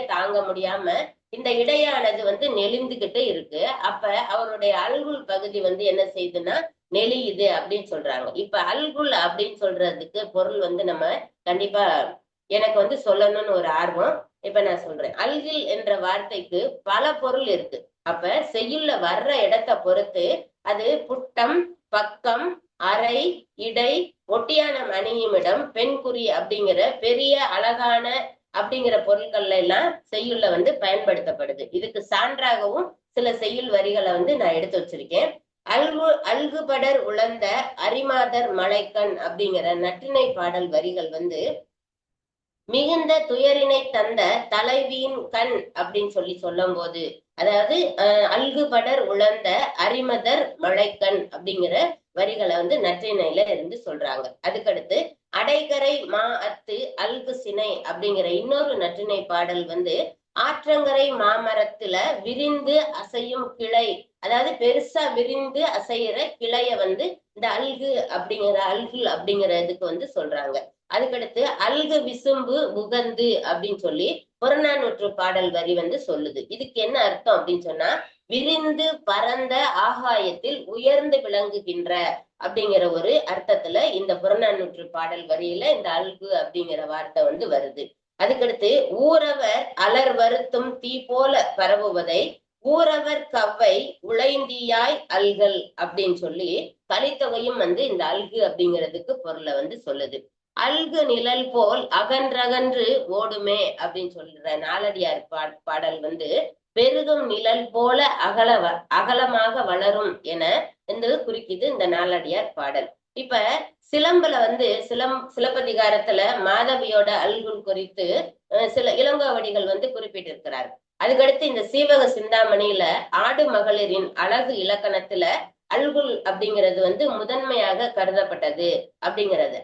Speaker 3: தாங்க முடியாம இந்த இடையானது வந்து நெளிந்துகிட்டு இருக்கு. அப்ப அவருடைய அல்குல் பகுதி வந்து என்ன செய்யுதுன்னா நெளியுது அப்படின்னு சொல்றாங்க. இப்ப அல்குல் அப்படின்னு சொல்றதுக்கு பொருள் வந்து நம்ம கண்டிப்பா எனக்கு வந்து சொல்லணும்னு ஒரு ஆர்வம். இப்ப நான் சொல்றேன். அல்கில் என்ற வார்த்தைக்கு பல பொருள் இருக்கு. அப்ப செய்யுள்ள வர்ற இடத்தை பொறுத்து அது புட்டம், பக்கம், அறை, இடை, ஒட்டியானம் அணியும் இடம், பெண்குறி அப்படிங்கிற பெரிய அழகான அப்படிங்கிற பொருட்கள்ல எல்லாம் செய்யுள்ள வந்து பயன்படுத்தப்படுது. இதுக்கு சான்றாகவும் சில செய்யுள் வரிகளை வந்து நான் எடுத்து வச்சிருக்கேன். அல்குபடர் உழந்த அரிமாதர் மலைக்கண் அப்படிங்கிற நற்றிணை பாடல் வரிகள் வந்து மிகுந்த துயரினை தந்த தலைவியின் கண் அப்படின்னு சொல்லும் போது, அதாவது அல்குபடர் உழந்த அரிமதர் மலைக்கண் அப்படிங்கிற வரிகளை வந்து நற்றிணையில இருந்து சொல்றாங்க. அதுக்கடுத்து அடைகரை மா அத்து அல்கு சினை அப்படிங்கிற இன்னொரு நற்றிணை பாடல் வந்து ஆற்றங்கரை மாமரத்துல விரிந்து அசையும் கிளை, அதாவது பெருசா விரிந்து அசைகிற கிளைய வந்து இந்த அல்குல் அப்படிங்கிற இதுக்கு வந்து சொல்றாங்க. அதுக்கடுத்து அல்கு விசும்பு உகந்து அப்படின்னு சொல்லி புறநானூற்று பாடல் வரி வந்து சொல்லுது. இதுக்கு என்ன அர்த்தம் அப்படின்னு சொன்னா, விரிந்து பரந்த ஆகாயத்தில் உயர்ந்து விளங்குகின்ற அப்படிங்கிற ஒரு அர்த்தத்துல இந்த புறநானூற்று பாடல் வரியில இந்த அல்கு அப்படிங்கிற வார்த்தை வந்து வருது. அதுக்கடுத்து ஊரவர் அலர் வருத்தும் தீ போல பரவுவதை ஊரவர் கவ்வை உழைந்தியாய் அல்கல் அப்படின்னு சொல்லி கலித்தொகையும் வந்து இந்த அல்கு அப்படிங்கிறதுக்கு பொருளை வந்து சொல்லுது. அல்கு நிழல் போல் அகன்றகன்று ஓடுமே அப்படின்னு சொல்ற நாலடியார் பாடல் வந்து பெருகும் நிழல் போல அகலமாக வளரும் என குறிக்குது இந்த நாலடியார் பாடல். இப்ப சிலம்புல வந்து சிலப்பதிகாரத்துல மாதவியோட அல்குல் குறித்து சில இளங்கோவடிகள் வந்து குறிப்பிட்டிருக்கிறார். அதுக்கடுத்து இந்த சீவக சிந்தாமணியில ஆடு மகளிரின் அழகு இலக்கணத்துல அல்குல் அப்படிங்கிறது வந்து முதன்மையாக கருதப்பட்டது அப்படிங்கறது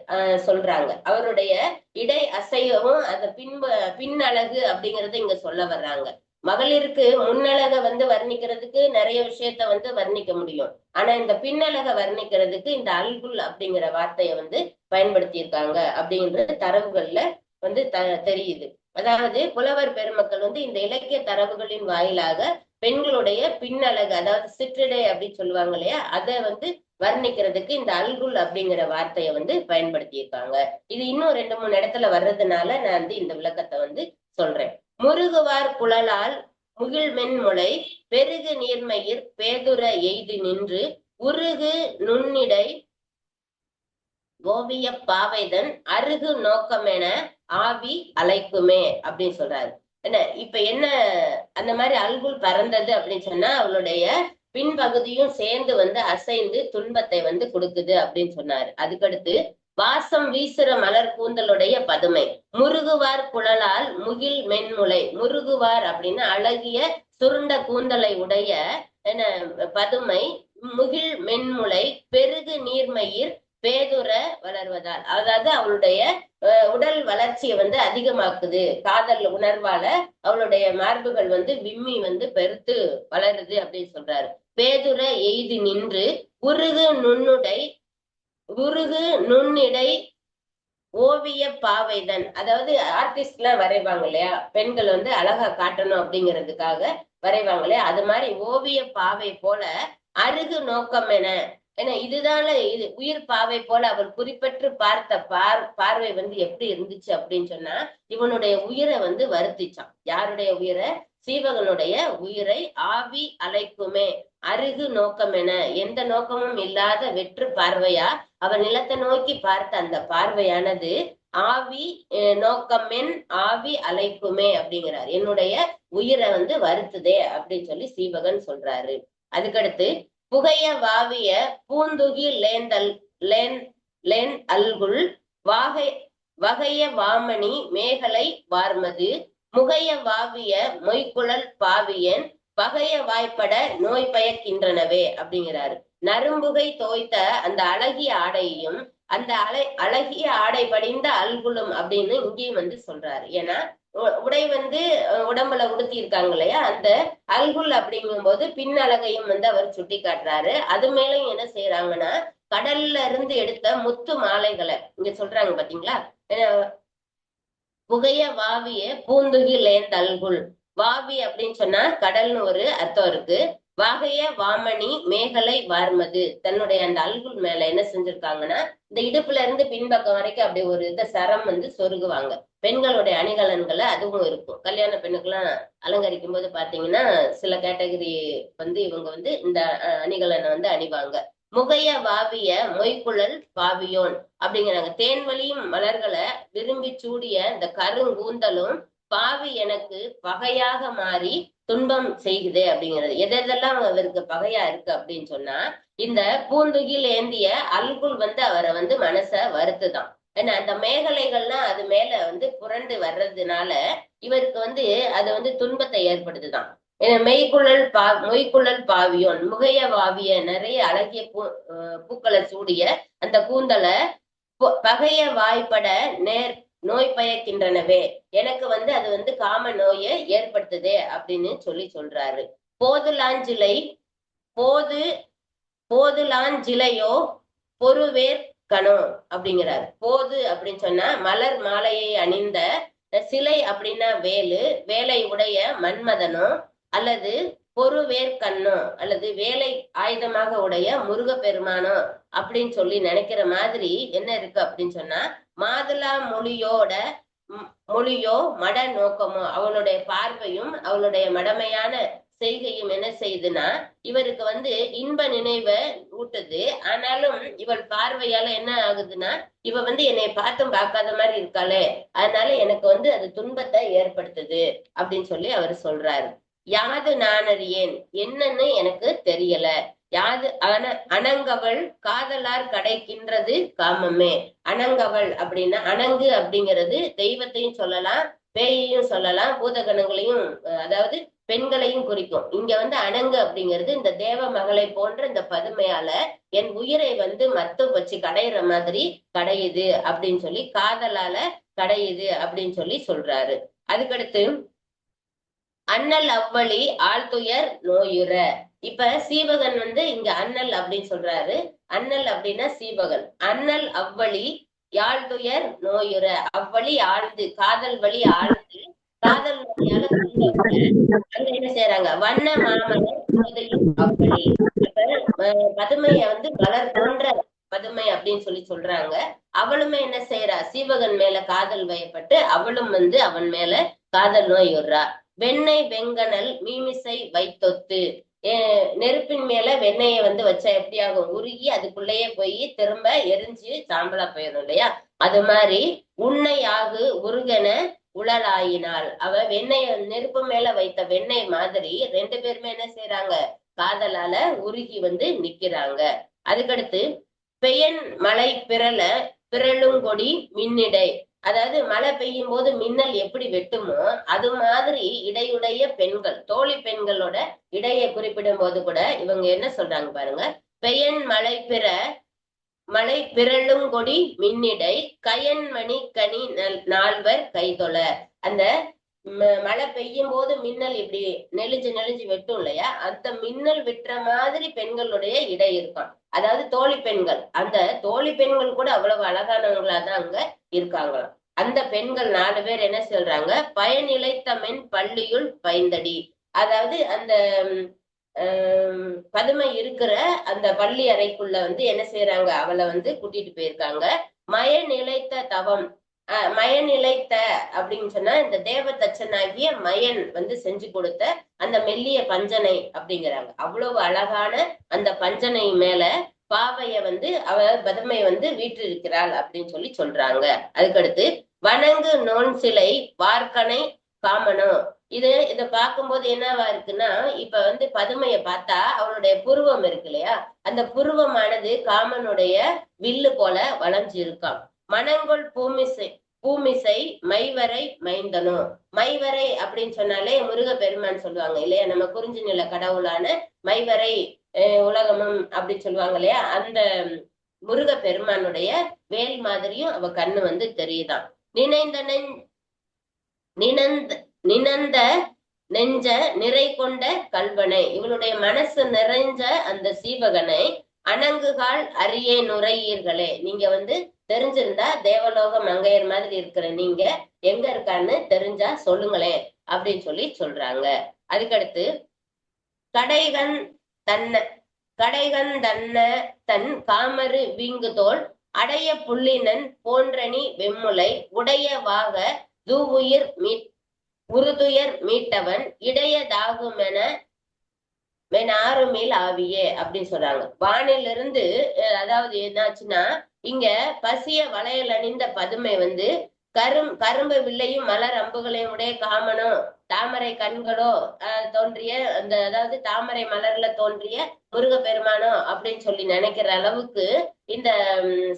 Speaker 3: சொல்றாங்க. அவருடைய இடை அசையவும் அந்த பின்னழகு அப்படிங்கறத இங்க சொல்ல வர்றாங்க. மகளிருக்கு முன்னழக வந்து வர்ணிக்கிறதுக்கு நிறைய விஷயத்த வந்து வர்ணிக்க முடியும். ஆனா இந்த பின்னழக வர்ணிக்கிறதுக்கு இந்த அல்குல் அப்படிங்கிற வார்த்தையை வந்து பயன்படுத்தி இருக்காங்க அப்படிங்கிறது தரவுகள்ல வந்து தெரியுது. அதாவது புலவர் பெருமக்கள் வந்து இந்த இலக்கிய தரவுகளின் வாயிலாக பெண்களுடைய பின்னழகு, அதாவது சிற்றிடை அப்படின்னு சொல்லுவாங்க இல்லையா, அதை வந்து வர்ணிக்கிறதுக்கு இந்த அல்குல் அப்படிங்கிற வார்த்தையை வந்து பயன்படுத்தி இருக்காங்க. இது இன்னும் 2-3 இடத்துல வர்றதுனால நான் வந்து இந்த விளக்கத்தை வந்து சொல்றேன். முருகுவார் குழலால் முகில் மென்முளை பெருகு நீர்மயிர் பேதுர எய்து நின்று உருகு நுண்ணிடை கோவிய பாவைதன் அருகு நோக்கமென ஆவி அலைக்குமே அப்படின்னு சொல்றாரு. என்ன இப்ப என்ன அந்த மாதிரி அல்குல் பறந்தது அப்படின்னு சொன்னா அவளுடைய பின்பகுதியும் சேர்ந்து வந்து அசைந்து துன்பத்தை வந்து கொடுக்குது அப்படின்னு சொன்னாரு. அதுக்கடுத்து வாசம் வீசுற மலர் கூந்தலுடைய பதுமை முருகுவார் குழலால் முகில் மென்முளை, முருகுவார் அப்படின்னா அழகிய சுருண்ட கூந்தலை உடைய என்ன பதுமை, முகில் மென்முளை பெருகு நீர்மயிர் பேதுர வளர்வதால், அதாவது அவளுடைய உடல் வளர்ச்சியை வந்து அதிகமாக்குது. காதல் உணர்வால அவளுடைய மார்புகள் வந்து விம்மி வந்து பெருத்து வளருது அப்படின்னு சொல்றாரு. பேதுர எய்து நின்று உருகு நுண்ணிடை ஓவிய பாவைதன், அதாவது ஆர்டிஸ்ட் எல்லாம் வரைவாங்க இல்லையா, பெண்கள் வந்து அழகா காட்டணும் அப்படிங்கிறதுக்காக வரைவாங்க இல்லையா, அது மாதிரி ஓவிய பாவை போல அருகு நோக்கம் என இதுதான இது உயிர் பாவை போல அவள் குறிப்பற்று பார்த்த பார்வை வந்து எப்படி இருந்துச்சு அப்படின்னு சொன்னா, இவனுடைய உயிரை வந்து வருத்திச்சான். யாருடைய உயிரை? சீவகனுடைய உயிரை ஆவி அலைக்குமே அருகு நோக்கம் எந்த நோக்கமும் இல்லாத வெற்று பார்வையா அவன் நிலத்தை நோக்கி பார்த்த அந்த பார்வையானது ஆவி நோக்கமென் ஆவி அலைக்குமே அப்படிங்கிறார். என்னுடைய உயிரை வந்து வருத்துதே அப்படின்னு சொல்லி சீவகன் சொல்றாரு. அதுக்கடுத்து புகைய வாவிய பூந்துகி லேன் அல்குல் வகைய வாமணி மேகலை வார்மது முகைய வாவிய மொய்குழல் பாவியன் பகைய வாய்ப்பட நோய் பயக்கின்றனவே அப்படிங்கிறாரு. நரும்புகை தோய்த்த அந்த அழகிய ஆடையையும் அந்த அழகிய ஆடை படிந்த அல்குலும் அப்படின்னு இங்கேயும் வந்து சொல்றாரு. ஏன்னா உடை வந்து உடம்புல உடுத்தி இருக்காங்க இல்லையா, அந்த அல்குல் அப்படிங்கும் போது பின்னழகையும் வந்து அவர் சுட்டி காட்டுறாரு. அது மேலும் என்ன செய்யறாங்கன்னா, கடல்ல இருந்து எடுத்த முத்து மாலைகளை இங்க சொல்றாங்க பாத்தீங்களா. புகைய வாவிய பூந்துகில் ஏந்தல்குல். வாவி அப்படின்னு சொன்னா கடல்னு ஒரு அர்த்தம் இருக்கு. வாகைய வாமணி மேகலை வார்மது. தன்னுடைய அந்த அல்குல் மேல என்ன செஞ்சிருக்காங்கன்னா, இந்த இடுப்புல இருந்து பின்பக்கம் வரைக்கும் அப்படி ஒரு இத சரம் வந்து சொருகுவாங்க. பெண்களுடைய அணிகலன்களை அதுவும் இருக்கும். கல்யாண பெண்ணுக்கெல்லாம் அலங்கரிக்கும் போது பாத்தீங்கன்னா சில கேட்டகரி வந்து இவங்க வந்து இந்த அணிகலனை வந்து அணிவாங்க. முகைய வாவிய மொய்குழல் பாவியோன் அப்படிங்கிறாங்க. தேன்வழியும் மலர்களை விரும்பி சூடிய இந்த கருங்கூந்தலும் பாவி எனக்கு பகையாக மாறி துன்பம் செய்குது அப்படிங்கிறது. எதெல்லாம் அவருக்கு பகையா இருக்கு அப்படின்னு சொன்னா, இந்த பூந்துகில் ஏந்திய அல்குல் வந்து அவரை வந்து மனச வருத்துதான். ஏன்னா அந்த மேகலைகள்லாம் அது மேல வந்து புரண்டு வர்றதுனால இவருக்கு வந்து அது வந்து துன்பத்தை ஏற்படுத்துதான். மொய்குழல் பாவியோன் முகைய வாவிய நிறைய அழகிய பூக்களை சூடிய அந்த கூந்தலை பகைய வாய்ப்பட நோய் பயக்கின்றனவே, எனக்கு வந்து அது வந்து காம நோயை ஏற்படுத்துதே அப்படின்னு சொல்றாரு. போதுலாஞ்சிலை போதுலாஞ்சிலையோ பொறுவேர் கணோ அப்படிங்கிறாரு. போது அப்படின்னு சொன்னா மலர் மாலையை அணிந்த, சிலை அப்படின்னா வேலு, வேலை உடைய மன்மதனோ அல்லது பொறுவேற்கண்ணோ அல்லது வேலை ஆயுதமாக உடைய முருக பெருமானோ அப்படின்னு சொல்லி நினைக்கிற மாதிரி என்ன இருக்கு அப்படின்னு சொன்னா, மாதுளா மொழியோ மட நோக்கமோ, அவளுடைய பார்வையும் அவளுடைய மடமையான செய்கையும் என்ன செய்யுதுன்னா இவருக்கு வந்து இன்ப நினைவை ஊட்டுது. ஆனாலும் இவள் பார்வையால என்ன ஆகுதுன்னா, இவ வந்து என்னை பார்த்தும் பார்க்காத மாதிரி இருக்காளே, அதனால எனக்கு வந்து அது துன்பத்தை ஏற்படுத்துது அப்படின்னு சொல்லி அவர் சொல்றாரு. யாது நானறியேன், என்னன்னு எனக்கு தெரியல. யாது அணங்கவள் காதலார் கிடைக்கின்றது காமமே. அணங்கவள் அப்படின்னா, அணங்கு அப்படிங்கிறது தெய்வத்தையும் சொல்லலாம், பேயையும் சொல்லலாம், பூதகணங்களையும் அதாவது பெண்களையும் குறிக்கும். இங்க வந்து அணங்கு அப்படிங்கிறது இந்த தேவ மகளை போன்ற இந்த பதுமையால என் உயிரை வந்து மத்து வச்சு கடையிற மாதிரி கடையுது அப்படின்னு சொல்லி, காதலால கடையுது அப்படின்னு சொல்லி சொல்றாரு. அதுக்கடுத்து அண்ணல் அவ்வழி ஆழ்துயர் நோயுற. இப்ப சீவகன் வந்து இங்க அண்ணல் அப்படின்னு சொல்றாரு. அண்ணல் அப்படின்னா சீவகன். அண்ணல் அவ்வழி யாழ்துயர் நோயுற. அவ்வழி ஆழ்ந்து, காதல் வழி ஆழ்ந்து, காதல் வழியால அங்க என்ன செய்யறாங்க, வண்ண மாமலர் அவ்வழி. அப்ப பதுமைய வந்து மலர் போன்ற பதுமை அப்படின்னு சொல்றாங்க. அவளுமே என்ன செய்யறா, சீவகன் மேல காதல் வயப்பட்டு அவளும் வந்து அவன் மேல காதல் நோயுறா. வெண்ணெய் வெங்கனல் மீமிசை வைத்தொத்து. நெருப்பின் மேல வெண்ணெயை வந்து வச்சா எப்படி ஆகும், உருகி அதுக்குள்ளேயே போய் திரும்ப எரிஞ்சு சாம்பலா போயிடும் இல்லையா, அது மாதிரி உன்னையாகு உருகன உழலாயினாள். அவ வெண்ணெய நெருப்பு மேல வைத்த வெண்ணெய் மாதிரி ரெண்டு பேருமே என்ன செய்யறாங்க, காதலால உருகி வந்து நிக்கிறாங்க. அதுக்கடுத்து பெயன் மலை பிறழுங்கொடி மின்னிடை. அதாவது மழை பெய்யும் போது மின்னல் எப்படி வெட்டுமோ அது மாதிரி இடையுடைய பெண்கள், தோழி பெண்களோட இடையை குறிப்பிடும் போது கூட இவங்க என்ன சொல்றாங்க பாருங்க, பெயன் மலை பிறழுங்கொடி மின்னிடை கயன்மணி கனி நால்வர் கைதொல. அந்த மழை பெய்யும் போது மின்னல் இப்படி நெளிஞ்சு வெட்டும் இல்லையா, அந்த மின்னல் வெட்டுற மாதிரி பெண்களுடைய இடை இருக்கும். அதாவது தோழி பெண்கள், அந்த தோழி பெண்கள் கூட அவ்வளவு அழகானவங்களா தான் அங்க இருக்காங்களாம். அந்த பெண்கள் 4 பேர் என்ன சொல்றாங்க, பயனிலைத்த மென் பள்ளியுள் பைந்தடி. அதாவது அந்த பதுமை இருக்கிற அந்த பள்ளி அறைக்குள்ள வந்து என்ன செய்யறாங்க, அவளை வந்து கூட்டிட்டு போயிருக்காங்க. மயநிலைத்த தவம். மயநிலைத்த அப்படின்னு சொன்னா இந்த தேவதச்சனாகிய மயன் வந்து செஞ்சு கொடுத்த அந்த மெல்லிய பஞ்சனை அப்படிங்கிறாங்க. அவ்வளவு அழகான அந்த பஞ்சனை மேல பாவைய வந்து அவ பதுமை வந்து வீற்றிருக்கிறாள் அப்படின்னு சொல்றாங்க. அதுக்கடுத்து வணங்கு நோன் சிலை வார்கனை காமனோ. இத பார்க்கும்போது என்னவா இருக்குன்னா, இப்ப வந்து பதுமைய பார்த்தா அவளுடைய புருவம் இருக்கு இல்லையா, அந்த புருவமானது காமனுடைய வில்லு போல வளைஞ்சு இருக்கான். மணங்கொள் பூமிசை மைவரை மைந்தனோ. மைவரை அப்படின்னு சொன்னாலே முருகப்பெருமான் சொல்லுவாங்க இல்லையா, நம்ம குறிஞ்சி நில கடவுளான மைவரை உலகமும் அப்படி சொல்லுவாங்க இல்லையா, அந்த முருகப்பெருமானுடைய வேல் மாதிரியும் அவ கண்ணு வந்து தெரியுதான். நினந்த நெஞ்ச நிறை கொண்ட கல்வனை, இவளுடைய மனசு நிறைஞ்ச அந்த சீவகனை அணங்குகால் அரிய நுரையீர்களே, நீங்க வந்து தெரிஞ்சிருந்தா தேவலோக மங்கையர் மாதிரி இருக்கிற நீங்க எங்க இருக்கான்னு தெரிஞ்சா சொல்லுங்களேன் அப்படின்னு சொல்லி சொல்றாங்க. அதுக்கடுத்து கடைகன் தன்ன தன் காமரு வீங்குதோள் அடைய புள்ளினன் போன்றனி வெம்முலை உடைய வாக தூவுயிர் உருதுயர் மீட்டவன் இடையதாகுமென ஆறுமேல் ஆவியே அப்படின்னு சொல்றாங்க. வானிலிருந்து அதாவது என்னாச்சுன்னா, இங்க பசிய வளையல் அணிந்த பதுமை வந்து கரும்பு வில்லையும் மலர் அம்புகளையும் உடைய காமனோ தாமரை கண்களோ தோன்றிய அந்த அதாவது தாமரை மலர்ல தோன்றிய முருகப்பெருமானோ அப்படின்னு சொல்லி நினைக்கிற அளவுக்கு இந்த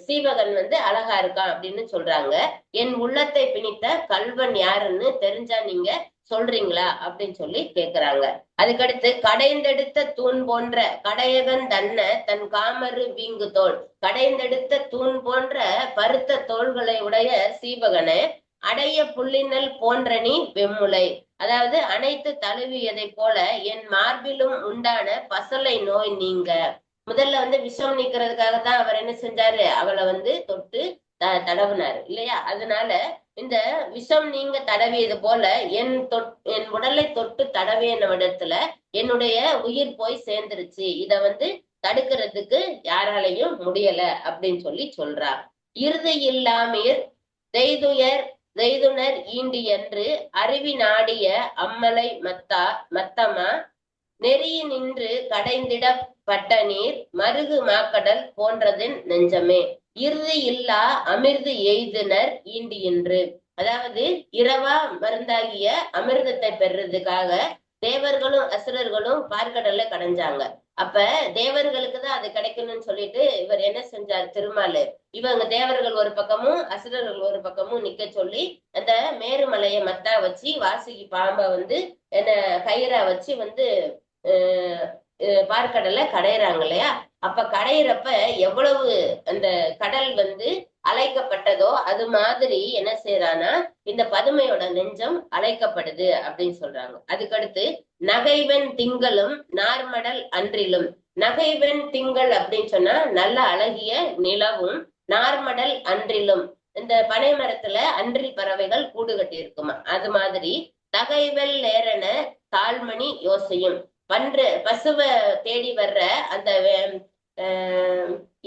Speaker 3: சீவகன் வந்து அழகா இருக்கான் அப்படின்னு சொல்றாங்க. என் உள்ளத்தை பிணித்த கல்வன் யாருன்னு தெரிஞ்சா நீங்க சொல்றீங்களா அப்படின்னு சொல்லி கேக்குறாங்க. அதுக்கடுத்து கடைந்தெடுத்த தூண் போன்ற கடையகன் தன்ன தன் காமரு வீங்கு தோல், கடைந்தெடுத்த தூண் போன்ற பருத்த தோள்களை உடைய சீவகனை அடைய புள்ளினல் போன்றனி வெம்முலை, அதாவது அனைத்து தழுவியதை போல என் மார்பிலும் உண்டான பசலை நோய் நீங்க. முதல்ல வந்து விஷம் நீக்கிறதுக்காகத்தான் அவர் என்ன செஞ்சாரு, அவளை வந்து தொட்டு தடவினாரு இல்லையா. அதனால இந்த விஷம் நீங்க தடவியது போல என் உடலை தொட்டு தடவிய இடத்துல என்னுடைய உயிர் போய் சேர்ந்துருச்சு, இத வந்து தடுக்கிறதுக்கு யாராலையும் முடியல அப்படின்னு சொல்லி சொல்றா. இறுதி இல்லாமீர் தெய்துனர் ஈண்டி என்று அருவி நாடிய அம்மலை மத்தமா நெறிய நின்று கடைந்திடப்பட்ட நீர் மருகு மாக்கடல் போன்றதின் நெஞ்சமே. இறுதி இல்லா அமிர்து எய்தினர் ஈண்டி என்று, அதாவது இரவா மருந்தாகிய அமிர்தத்தை பெறுறதுக்காக தேவர்களும் அசுரர்களும் பார்க்கடல்ல கடைஞ்சாங்க. அப்ப தேவர்களுக்கு தான் அது கிடைக்கணும்னு சொல்லிட்டு இவர் என்ன செஞ்சார், திருமாலு இவங்க தேவர்கள் ஒரு பக்கமும் அசுரர்கள் ஒரு பக்கமும் நிக்க சொல்லி அந்த மேருமலையை மத்தா வச்சு வாசுகி பாம்பை வந்து என்ன கயிறா வச்சு வந்து பார்க்கடல்ல கடையிறாங்க இல்லையா. அப்ப கடையிறப்ப எவ்வளவு அந்த கடல் வந்து அழைக்கப்பட்டதோ அது மாதிரி என்ன செய்யறானா இந்த பதுமையோட நெஞ்சம் அழைக்கப்படுது அப்படின்னு சொல்றாங்க. அதுக்கடுத்து நகைவன் திங்களும் நார்மடல் அன்றிலும், நகைவன் திங்கள் அப்படின்னு சொன்னா நல்ல அழகிய நிலவும், நார்மடல் அன்றிலும் இந்த பனை மரத்துல அன்றில் பறவைகள் கூடு கட்டி இருக்குமா, அது மாதிரி தகைவல் ஏறன தாழ்மணி யோசையும் பசுவை தேடி வர்ற அந்த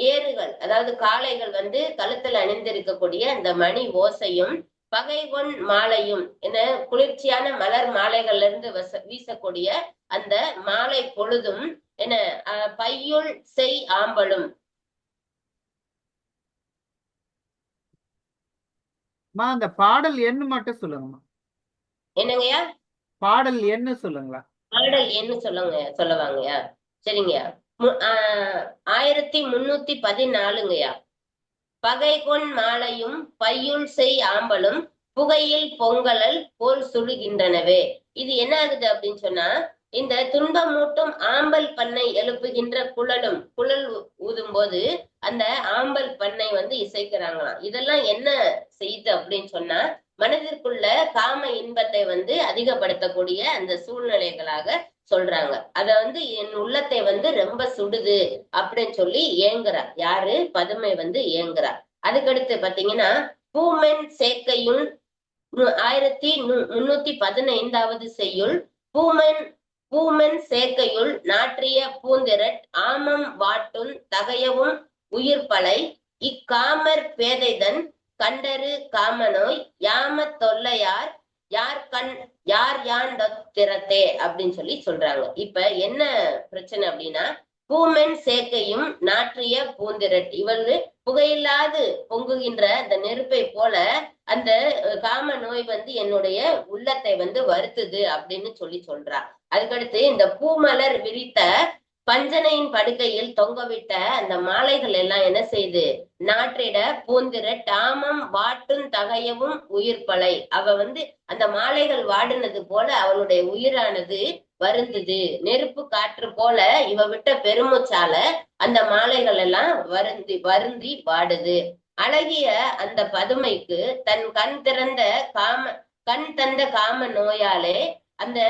Speaker 3: ஏறுகள் அதாவது காளைகள் வந்து கழுத்துல அணிந்திருக்கக்கூடிய அந்த மணி ஓசையும் பகைகொன் மாலையும் என குளிர்ச்சியான மலர் மாலைகள்ல இருந்து வீசக்கூடிய அந்த மாலை பொழுதும் என பையுள் செய் ஆம்பலும்.
Speaker 1: அந்த பாடல் எண்ணு மட்டும் சொல்லுங்கம்மா.
Speaker 3: என்னங்கய்யா
Speaker 1: பாடல் எண்ணு சொல்லுங்களா?
Speaker 3: பாடல் எண்ணு சொல்லுவாங்கய்யா. சரிங்கய்யா. 1314ங்கய்யா. பகைகொன் மாலையும் பையுள் செய் ஆம்பலும் புகையில் பொங்கலல் போல் சுடுகின்றனவே. இது என்ன ஆகுது அப்படின்னு சொன்னா, இந்த துன்பமூட்டும் ஆம்பல் பண்ணை எழுப்புகின்ற குழல் ஊதும் போது அந்த ஆம்பல் பண்ணை வந்து இசைக்கிறாங்களாம். இதெல்லாம் என்ன செய்யுது அப்படின்னு சொன்னா, மனதிற்குள்ள காம இன்பத்தை வந்து அதிகப்படுத்தக்கூடிய அந்த சூழ்நிலைகளாக சொல்றாங்க. அத வந்து என் உள்ளத்தை வந்து ரொம்ப சுடுது அப்படின்னு சொல்லி ஏங்குறா. யாரு? பதுமை வந்து ஏங்குறா. அதுக்கடுத்து பாத்தீங்கன்னா பூமென் சேக்கையும் 1315வது செய்யுள் பூமென் சேக்கையுள் நாற்றிய பூந்திரட் ஆமம் வாட்டும் தகையவும் உயிர்பலை இக்காமர் பேதைதன் கண்டரு காமநோய் யாம தொல்லையார் யார் யான் திறத்தே அப்படின்னு சொல்லி சொல்றாங்க. இப்ப என்ன பிரச்சனை அப்படின்னா, பூமென் சேக்கையும் நாற்றிய பூந்திரட், இவரு புகையில்லாது பொங்குகின்ற அந்த நெருப்பை போல அந்த காம நோய் வந்து என்னுடைய உள்ளத்தை வந்து வருத்துது அப்படின்னு சொல்லி சொல்றா. அதுக்கடுத்து இந்த பூமலர் விரித்த பஞ்சனையின் படுக்கையில் தொங்கவிட்ட அந்த மாலைகள் எல்லாம் என்ன செய்து நாற்றிட பூந்திர டாமம் வாட்டும் தகையவும் உயிர்ப்பலை. அவ அந்த மாலைகள் வாடினது போல அவளுடைய உயிரானது வருந்தது. நெருப்பு காற்று போல இவ விட்ட பெருமூச்சால அந்த மாலைகள் எல்லாம் வருந்தி வருந்தி வாடுது. அழகிய அந்த பதுமைக்கு தன் கண் தந்த காம நோயாலே அந்த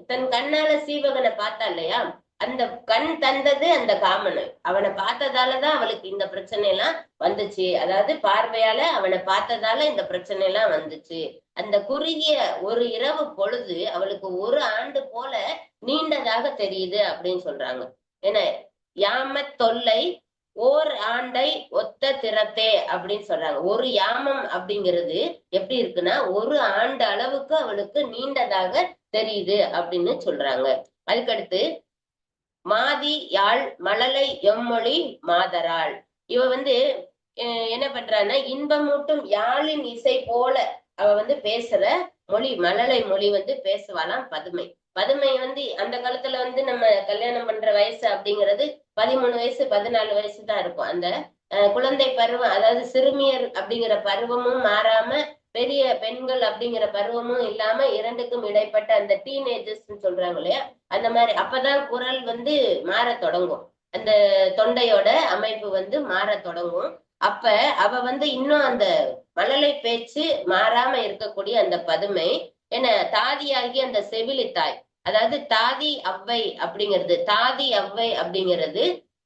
Speaker 3: தன் கண்ணால சீவகனை பார்த்தா இல்லையா, அந்த கண் தந்தது அந்த காமன். அவனை பார்த்ததாலதான் அவளுக்கு இந்த பிரச்சனை எல்லாம் வந்துச்சு. அதாவது பார்வையால அவனை பார்த்ததால இந்த பிரச்சனை எல்லாம் வந்துச்சு. அந்த குறுகிய ஒரு இரவு பொழுது அவளுக்கு ஒரு ஆண்டு போல நீண்டதாக தெரியுது அப்படின்னு சொல்றாங்க. ஏன்னா யாம தொல்லை ஓர் ஆண்டை ஒத்த திறத்தே அப்படின்னு சொல்றாங்க. ஒரு யாமம் அப்படிங்கிறது எப்படி இருக்குன்னா ஒரு ஆண்டு அளவுக்கு அவளுக்கு நீண்டதாக தெரியுது அப்படின்னு சொல்றாங்க. அதுக்கடுத்து மாதி யாழ் மழலை எம்மொழி மாதராள். இவ என்ன பண்றான்னா இன்பமூட்டும் யாழின் இசை போல அவ பேசுற மொழி மழலை மொழி பேசுவாளாம் பதுமை. பதுமை அந்த காலத்துல நம்ம கல்யாணம் பண்ற வயசு அப்படிங்கிறது 13 வயசு 14 வயசு தான் இருக்கும். அந்த குழந்தை பருவம், அதாவது சிறுமியர் அப்படிங்கிற பருவமும் மாறாம பெரிய பெண்கள் அப்படிங்கிற பருவமும் இல்லாம இரண்டுக்கும் இடைப்பட்ட அந்த டீனேஜர்ஸ் சொல்றாங்க இல்லையா, அந்த மாதிரி அப்பதான் குரல் மாற தொடங்கும். அந்த தொண்டையோட அமைப்பு மாற தொடங்கும். அப்ப அவ இன்னும் அந்த மழலை பேச்சு மாறாம இருக்கக்கூடிய அந்த பதுமை என்ன தாதியாகி அந்த செவிலித்தாய், அதாவது தாதி அவ்வை அப்படிங்கிறது, தாதி அவ்வை அப்படிங்கிறது,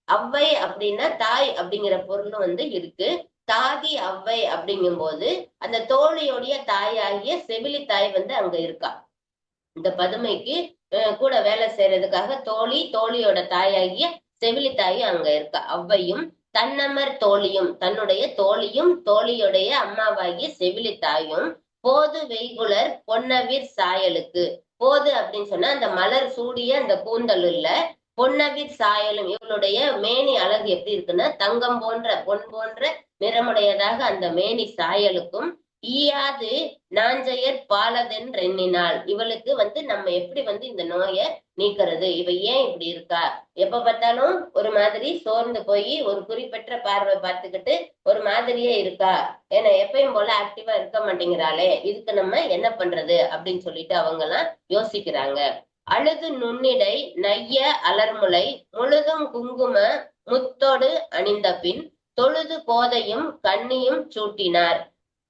Speaker 3: அவ்வை அப்படின்னா தாய் அப்படிங்கிற பொருளும் இருக்கு. தாதி அவ்வை அப்படிங்கும் போது அந்த தோழியோடைய தாயாகிய செவிலி தாய் அங்க இருக்கா. இந்த பதுமைக்கு கூட வேலை செய்யறதுக்காக தோழியோட தாயாகிய செவிலி தாய் அங்க இருக்கா. அவ்வையும் தன்னமர் தோழியும், தன்னுடைய தோழியும் தோழியுடைய அம்மாவாகிய செவிலி தாயும் போது வெய்குலர் பொன்னவிர் சாயலுக்கு. போது அப்படின்னு சொன்னா அந்த மலர் சூடிய அந்த கூந்தல் இல்ல, பொன்னவிர் சாயலும். இவளுடைய மேனி அழகு எப்படி இருக்குன்னா தங்கம் போன்ற பொன் போன்ற நிறமுடையதாக அந்த மேனி சாயலுக்கும் ஈயாது நாஞ்சையர் பாலதென்றெண்ணினாள். இவளுக்கு நம்ம எப்படி இந்த நோயை நீக்கிறது, இவ ஏன் இப்படி இருக்கா, எப்ப பார்த்தாலும் ஒரு மாதிரி சோர்ந்து போய் ஒரு குறிப்பிட்ட பார்வை பார்த்துக்கிட்டு ஒரு மாதிரியே இருக்கா, ஏன்னா எப்பயும் போல ஆக்டிவா இருக்க மாட்டேங்கிறாளே, இதுக்கு நம்ம என்ன பண்றது அப்படின்னு சொல்லிட்டு அவங்க எல்லாம் யோசிக்கிறாங்க. அழுது நுண்ணிடை நைய அலர்முலை முழுதும் குங்கும முத்தோடு அணிந்த பின் தொழுது கோதையும் கண்ணியும் சூட்டினார்.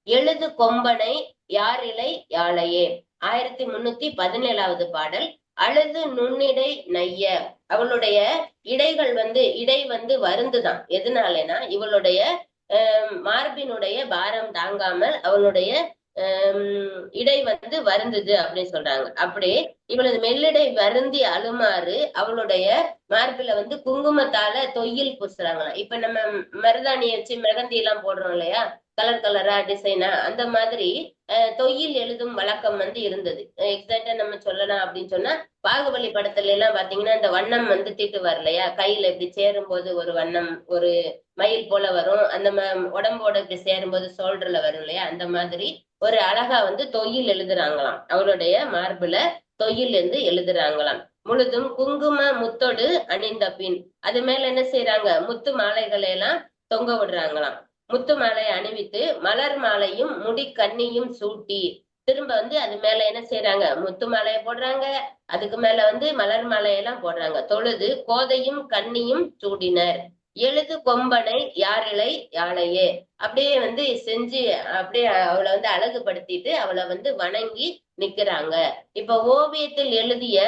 Speaker 3: எழுது கொம்பனை யாரிலை யாழையே. 1317வது பாடல். அழுது நுண்ணிடை நைய. அவளுடைய இடைகள் இடை வருந்துதான். எதனாலனா இவளுடைய மார்பினுடைய பாரம் தாங்காமல் அவளுடைய இடை வருந்துது அப்படின்னு சொல்றாங்க. அப்படியே இவளது மெல்லிடை வருந்தி அழுமாறு அவளுடைய மார்பில குங்குமத்தால தொய்யில் பூசுறாங்களாம். இப்ப நம்ம மருதாணி வச்சு மெகந்தி எல்லாம் போடுறோம் இல்லையா, கலர் கலரா டிசைனா, அந்த மாதிரி தொய்யில் எழுதும் வழக்கம் இருந்தது. எக்ஸாக்டா நம்ம சொல்லலாம் அப்படின்னு சொன்னா பாகுபலி படத்துல எல்லாம் பாத்தீங்கன்னா இந்த வண்ணம் தீட்டுவார் இல்லையா, கையில இப்படி சேரும் போது ஒரு வண்ணம் ஒரு மயில் போல வரும், அந்த உடம்போட இப்படி சேரும் போது ஷோல்டர்ல வரும் இல்லையா, அந்த மாதிரி ஒரு அழகா தொய்யில் எழுதுறாங்களாம். அவளுடைய மார்புல தொய்யில் எழுதுறாங்களாம். முழுதும் குங்கும முத்தோடு அணிந்த பின் அது மேல என்ன செய்யறாங்க, முத்து மாலைகளை எல்லாம் தொங்க விடுறாங்களாம். முத்து மாலையை அணிவித்து மலர் மாலையும் முடி கண்ணியும் சூட்டி திரும்ப அது மேல என்ன செய்யறாங்க, முத்து மாலையை போடுறாங்க, அதுக்கு மேல மலர் மாலையெல்லாம் போடுறாங்க. தொழுது கோதையும் கண்ணியும் சூடினர். எழுது கொம்பனை யாரிலை யாழையே. அப்படியே செஞ்சு அப்படியே அவளை அழகுபடுத்திட்டு அவளை வணங்கி நிக்கிறாங்க. இப்ப ஓவியத்தில் எழுதிய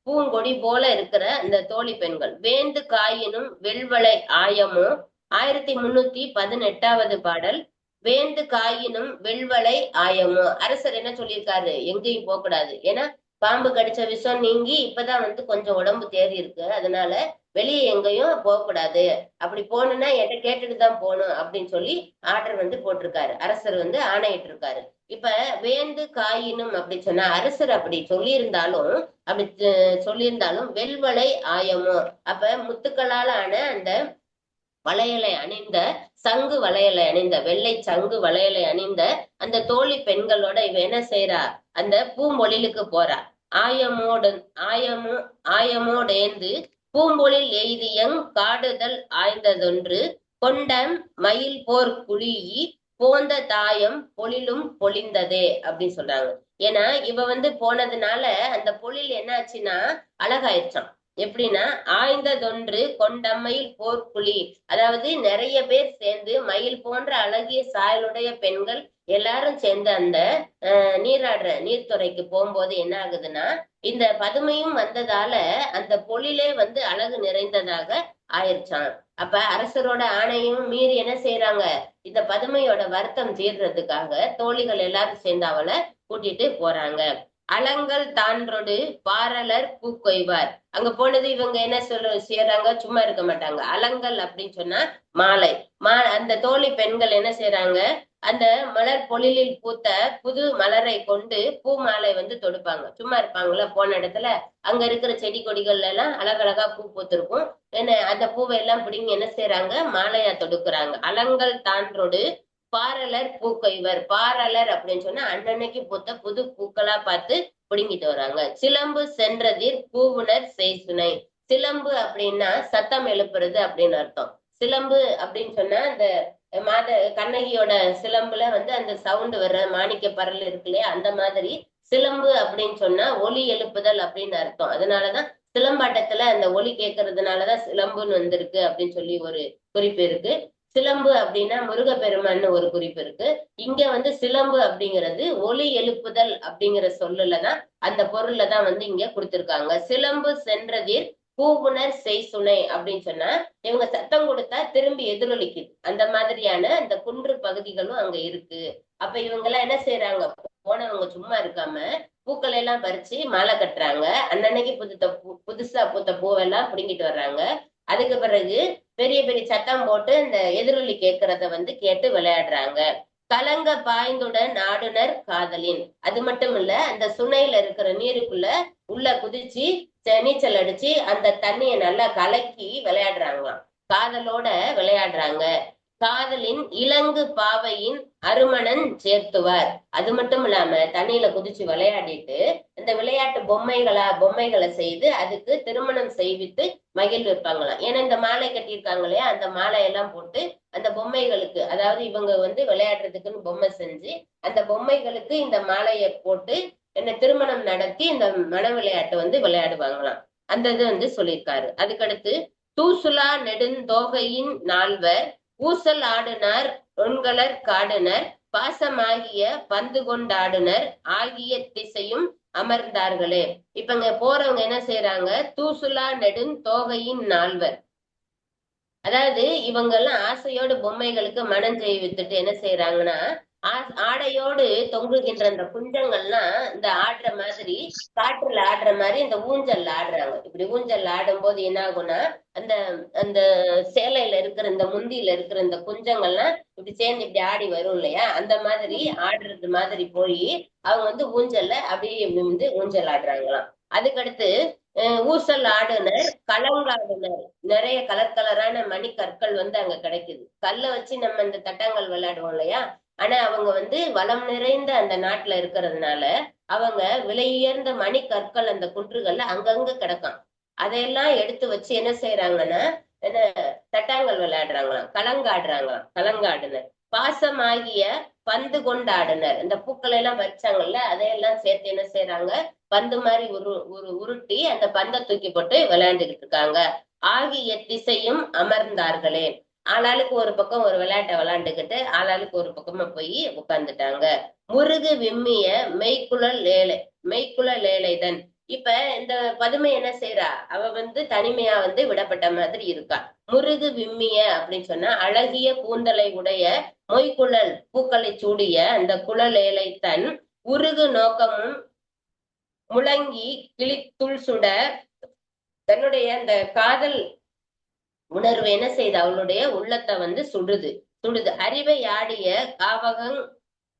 Speaker 3: பூங்கொடி போல இருக்கிற இந்த தோழி பெண்கள். வேந்து காயினும் வெள்வளை ஆயமோ. 1318வது பாடல். வேந்து காயினும் வெள்வளை ஆயமோ. அரசர் என்ன சொல்லியிருக்காரு, எங்கேயும் போக கூடாது, ஏன்னா பாம்பு கடிச்ச விஷம் நீங்கி இப்பதான் கொஞ்சம் உடம்பு தேறி இருக்கு, அதனால வெளியே எங்கேயும் போகக்கூடாது, அப்படி போகணும்னா என்கிட்ட கேட்டுட்டுதான் போகணும் அப்படின்னு சொல்லி ஆர்டர் போட்டிருக்காரு. அரசர் ஆணையிட்டு இருக்காரு. இப்ப வேந்து காயினும் அப்படி சொன்னா அரசர் அப்படி சொல்லியிருந்தாலும் வெள்வளை ஆயமோ, அப்ப முத்துக்களால ஆன அந்த வளையலை அணிந்த சங்கு வளையலை அணிந்த வெள்ளை சங்கு வளையலை அணிந்த அந்த தோழி பெண்களோட இவ என்ன செய்யறா, அந்த பூம்பொழிலுக்கு போறா. ஆயமோடேந்து பூம்பொழில் எய்தியங் காடுதல் ஆய்ந்ததொன்று கொண்டம் மயில் போர் குழியி போந்த தாயம் பொழிலும் பொழிந்ததே அப்படின்னு சொல்றாங்க. ஏன்னா இவ போனதுனால அந்த பொழில் என்னாச்சுன்னா அழகாயிருச்சான். எப்படின்னா ஆய்ந்ததொன்று கொண்டம்மையில் போர்க்குழி, அதாவது நிறைய பேர் சேர்ந்து மயில் போன்ற அழகிய சாயலுடைய பெண்கள் எல்லாரும் சேர்ந்து அந்த நீர்த்துறைக்கு போகும்போது என்ன ஆகுதுன்னா இந்த பதுமையும் வந்ததால அந்த பொழிலே அழகு நிறைந்ததாக ஆயிருச்சான். அப்ப அரசரோட ஆணையும் மீறி என்ன செய்யறாங்க, இந்த பதுமையோட வருத்தம் தீர்றதுக்காக தோழிகள் எல்லாரும் சேர்ந்து அவளை கூட்டிட்டு போறாங்க. அலங்கல் தான்றொடு பாரலர் பூக்கொய்வார். அங்க போனது இவங்க என்ன செய்யறாங்க, சும்மா இருக்க மாட்டாங்க. அலங்கல் அப்படின்னு சொன்னா மாலை. அந்த தோழி பெண்கள் என்ன செய்யறாங்க, அந்த மலர் பொழிலில் பூத்த புது மலரை கொண்டு பூ மாலை தொடுப்பாங்க. சும்மா இருப்பாங்களா போன இடத்துல, அங்க இருக்கிற செடி கொடிகள் எல்லாம் அழகழகா பூ பூத்திருக்கும். என்ன அந்த பூவை எல்லாம் பிடிங்க என்ன செய்யறாங்க, மாலையா தொடுக்குறாங்க. அலங்கல் தான்றொடு பாரலர் பூக்கொய்வர். பாரலர் அப்படின்னு சொன்னா அன்னன்னைக்கு பூத்த புது பூக்களா பார்த்து பிடுங்கிட்டு வராங்க. சிலம்பு சென்றதிர் பூவுனர் செய்சுனை. சிலம்பு அப்படின்னா சத்தம் எழுப்புறது அப்படின்னு அர்த்தம். சிலம்பு அப்படின்னு சொன்னா அந்த கண்ணகியோட சிலம்புல அந்த சவுண்ட் வர்ற மாணிக்க பரல் இருக்கு இல்லையா, அந்த மாதிரி சிலம்பு அப்படின்னு சொன்னா ஒலி எழுப்புதல் அப்படின்னு அர்த்தம். அதனாலதான் சிலம்பாட்டத்துல அந்த ஒலி கேட்கறதுனாலதான் சிலம்புன்னு வந்திருக்கு அப்படின்னு சொல்லி ஒரு குறிப்பு இருக்கு. சிலம்பு அப்படின்னா முருகப்பெருமான்னு ஒரு குறிப்பு இருக்கு. இங்க சிலம்பு அப்படிங்கிறது ஒலி எழுப்புதல் அப்படிங்கிற சொல்லுலதான் அந்த பொருள்ல தான் இங்க கொடுத்திருக்காங்க. சிலம்பு சென்றதில் பூவுனர் செய்சுனை அப்படின்னு சொன்னா இவங்க சத்தம் கொடுத்தா திரும்பி எதிரொலிக்குது. அந்த மாதிரியான அந்த குன்று பகுதிகளும் அங்க இருக்கு. அப்ப இவங்க எல்லாம் என்ன செய்யறாங்க, போனவங்க சும்மா இருக்காம பூக்களை எல்லாம் பறிச்சு மாலை கட்டுறாங்க. அன்னன்னைக்கு புதுசா பூத்த பூவெல்லாம் பிடுங்கிட்டு வர்றாங்க. அதுக்கு பிறகு பெரிய பெரிய சத்தம் போட்டு இந்த எதிரொலி கேட்கறத கேட்டு விளையாடுறாங்க. கலங்க பாய்ந்துடன் ஆடுனர் காதலின். அது மட்டும் இல்ல, அந்த சுனையில இருக்கிற நீருக்குள்ள உள்ள குதிச்சு நீச்சல் அடிச்சு அந்த தண்ணிய நல்லா கலக்கி விளையாடுறாங்களாம். காதலோட விளையாடுறாங்க. காதலின் இலங்கு பாவையின் அருமணன் சேர்த்துவார். அது மட்டும் இல்லாம தண்ணியில குதிச்சு விளையாடிட்டு இந்த விளையாட்டு பொம்மைகளை செய்து அதுக்கு திருமணம் செய்வித்து மகிழ்விப்பாங்களாம். ஏன்னா இந்த மாலை கட்டியிருக்காங்க இல்லையா, அந்த மாலையெல்லாம் போட்டு அந்த பொம்மைகளுக்கு, அதாவது இவங்க விளையாடுறதுக்குன்னு பொம்மை செஞ்சு அந்த பொம்மைகளுக்கு இந்த மாலையை போட்டு என்ன திருமணம் நடத்தி இந்த மன விளையாட்டு விளையாடுவாங்களாம். அந்த இது சொல்லியிருக்காரு. அதுக்கடுத்து தூசுலா நெடுந்தோகையின் நால்வர் ஊசல் ஆடுனர் ஒண்கலர் காடுனர் பாசமாகிய பந்து கொண்டாடுனர் ஆகிய திசையும் அமர்ந்தார்களே. இப்ப இங்க போறவங்க என்ன செய்யறாங்க, தூசுலா நெடுந்தோகையின் நால்வர், அதாவது இவங்க எல்லாம் ஆசையோடு பொம்மைகளுக்கு மனம் செய்வித்துட்டு என்ன செய்யறாங்கன்னா ஆடையோடு தொங்குகின்ற அந்த குஞ்சங்கள்லாம் இந்த ஆடுற மாதிரி, காற்றுல ஆடுற மாதிரி இந்த ஊஞ்சல் ஆடுறாங்க. இப்படி ஊஞ்சல் ஆடும் போது என்ன ஆகும்னா அந்த அந்த சேலையில இருக்கிற இந்த முந்தியில இருக்கிற இந்த குஞ்சங்கள்லாம் இப்படி சேர்ந்து இப்படி ஆடி வரும் இல்லையா, அந்த மாதிரி ஆடுறது மாதிரி போய் அவங்க ஊஞ்சல்ல அப்படியே ஊஞ்சல் ஆடுறாங்களாம். அதுக்கடுத்து ஊசல் ஆடுனர் கலங்காடுனர். நிறைய கலர் கலரான மணி கற்கள் அங்க கிடைக்குது. கல்லை வச்சு நம்ம இந்த தட்டாங்கல் விளையாடுவோம் இல்லையா, ஆனா அவங்க வளம் நிறைந்த அந்த நாட்டுல இருக்கிறதுனால அவங்க விலையுயர்ந்த மணி கற்கள் அந்த குன்றுகள்ல அங்கங்க கிடக்கும். அதையெல்லாம் எடுத்து வச்சு என்ன செய்யறாங்கன்னா என்ன தட்டாங்கல் விளையாடுறாங்களாம், கலங்காடுறாங்களாம். கலங்காடுனர் பாசமாகிய பந்து கொண்டாடுனர். இந்த பூக்களை எல்லாம் வச்சாங்கல்ல, அதையெல்லாம் சேர்த்து என்ன செய்யறாங்க, பந்து மாதிரி உருட்டி அந்த பந்தை தூக்கி போட்டு விளையாண்டுகிட்டு இருக்காங்க. ஆகிய திசையும் அமர்ந்தார்களே. ஆளாளுக்கு ஒரு பக்கம் ஒரு விளையாட்டை விளையாண்டுக்கிட்டு ஆளாளுக்கு ஒரு பக்கமா போய் உட்கார்ந்துட்டாங்க. முருகு விம்மிய மெய்க்குழல் ஏழைதன். இப்ப இந்த பதுமை என்ன செய்யறா, அவ தனிமையா விடப்பட்ட மாதிரி இருக்கா. முருகு விம்மிய அப்படின்னு சொன்னா அழகிய கூந்தலை உடைய மொய்குழல் பூக்களை சூடிய அந்த குழல் ஏழை தன் உருகு நோக்கமும் முழங்கி கிளித்துள் சுட தன்னுடைய அந்த காதல் உணர்வு என்ன செய்து அவளுடைய உள்ளத்தை சுடுது. அறிவை ஆடிய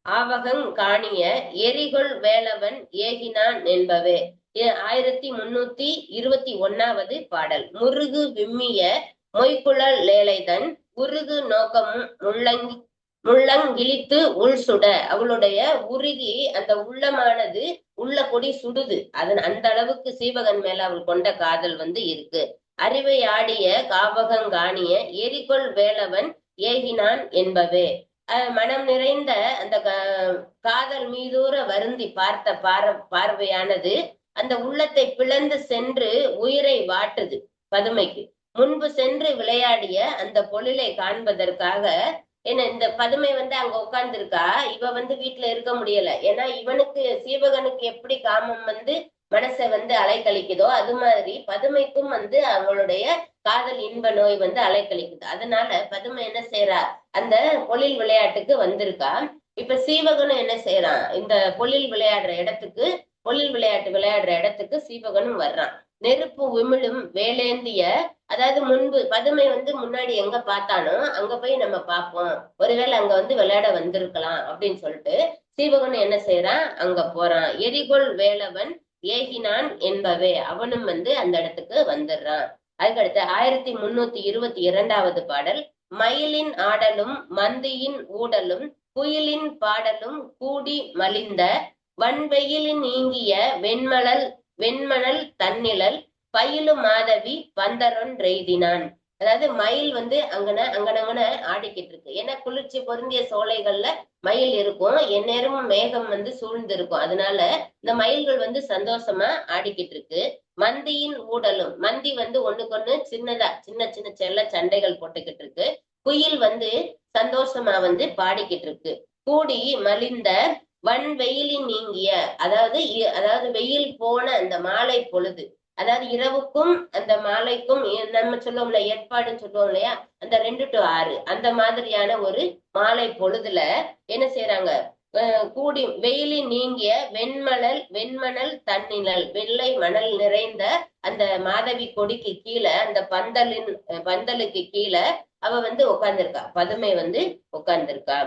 Speaker 3: ஆவகங் காணிய எரிகொள் வேலவன் ஏகினான் என்பவே. 1321வது பாடல். முருகு விம்மிய மொய்குழல் லேலைதன் உருகு நோக்கமும் முள்ளங்கிழித்து உள் சுட. அவளுடைய உருகி அந்த உள்ளமானது உள்ள கொடி சுடுது. அந்த அளவுக்கு சீவகன் மேல அவள் கொண்ட காதல் இருக்கு. அறிவை ஆடிய காவகங்காணிய எரிகொள் வேலவன் ஏகினான் என்பவே. மனம் நிறைந்த அந்த காதல் மீதூர வருந்தி பார்த்த பார்வையானது அந்த உள்ளத்தை பிளந்து சென்று உயிரை வாட்டுது. பதுமைக்கு முன்பு சென்று விளையாடிய அந்த பொழிலை காண்பதற்காக என்ன இந்த பதுமை அங்க உட்கார்ந்து இருக்கா. இவ வீட்டுல இருக்க முடியல. ஏன்னா இவனுக்கு சீவகனுக்கு எப்படி காமம் மனசை அலைக்கழிக்குதோ அது மாதிரி பதுமைக்கும் அவங்களுடைய காதல் இன்ப நோய் அலைக்கழிக்குது. அதனால பதுமை என்ன செய்யறா, அந்த பொழில் விளையாட்டுக்கு வந்திருக்கா. இப்ப சீவகனும் என்ன செய்யறான், இந்த பொழில் விளையாட்டு விளையாடுற இடத்துக்கு சீவகனும் வர்றான். நெருப்பு விமிழும் வேலேந்திய, அதாவது முன்பு பதுமை முன்னாடி எங்க பார்த்தானோ அங்க போய் நம்ம பார்ப்போம், ஒருவேளை அங்க விளையாட வந்திருக்கலாம் அப்படின்னு சொல்லிட்டு சீவகன் என்ன செய்யறான், அங்க போறான். எரிகொள் வேலவன் ஏகினான் என்பவே, அவனும் அந்த இடத்துக்கு வந்துடுறான். அதுக்கடுத்து 1322வது பாடல். மயிலின் ஆடலும் மந்தியின் ஊடலும் குயிலின் பாடலும் கூடி மலிந்த வன்வெயிலின் நீங்கிய வெண்மணல் தன்னிழல் பயிலு மாதவி பந்தரொன்றெய்தினான். அதாவது மயில் அங்கனங்கன ஆடிக்கிட்டு இருக்கு. ஏன்னா குளிர்ச்சி பொருந்திய சோலைகள்ல மயில் இருக்கும், எந்நேரமும் மேகம் சூழ்ந்து இருக்கும். அதனால இந்த மயில்கள் சந்தோஷமா ஆடிக்கிட்டு இருக்கு. மந்தியின் ஊடலும், மந்தி ஒண்ணுக்கொண்ணு சின்ன சின்ன செல்ல சண்டைகள் போட்டுக்கிட்டு இருக்கு. குயில் சந்தோஷமா பாடிக்கிட்டு இருக்கு. கூடி மலிந்த வன் வெயிலின் நீங்கிய, அதாவது வெயில் போன அந்த மாலை பொழுது, அதாவது இரவுக்கும் அந்த மாலைக்கும் நம்ம சொல்லுவோம்ல ஏற்பாடுன்னு சொல்லுவோம் இல்லையா, அந்த 2 to 6 அந்த மாதிரியான ஒரு மாலை பொழுதுல என்ன செய்யறாங்க, கூடி வெயிலின் நீங்கிய வெண்மணல் தன்னிழல், வெள்ளை மணல் நிறைந்த அந்த மாதவி கொடிக்கு கீழே, அந்த பந்தலுக்கு கீழே அவ உட்கார்ந்துருக்கா. பதுமை உட்கார்ந்துருக்கா.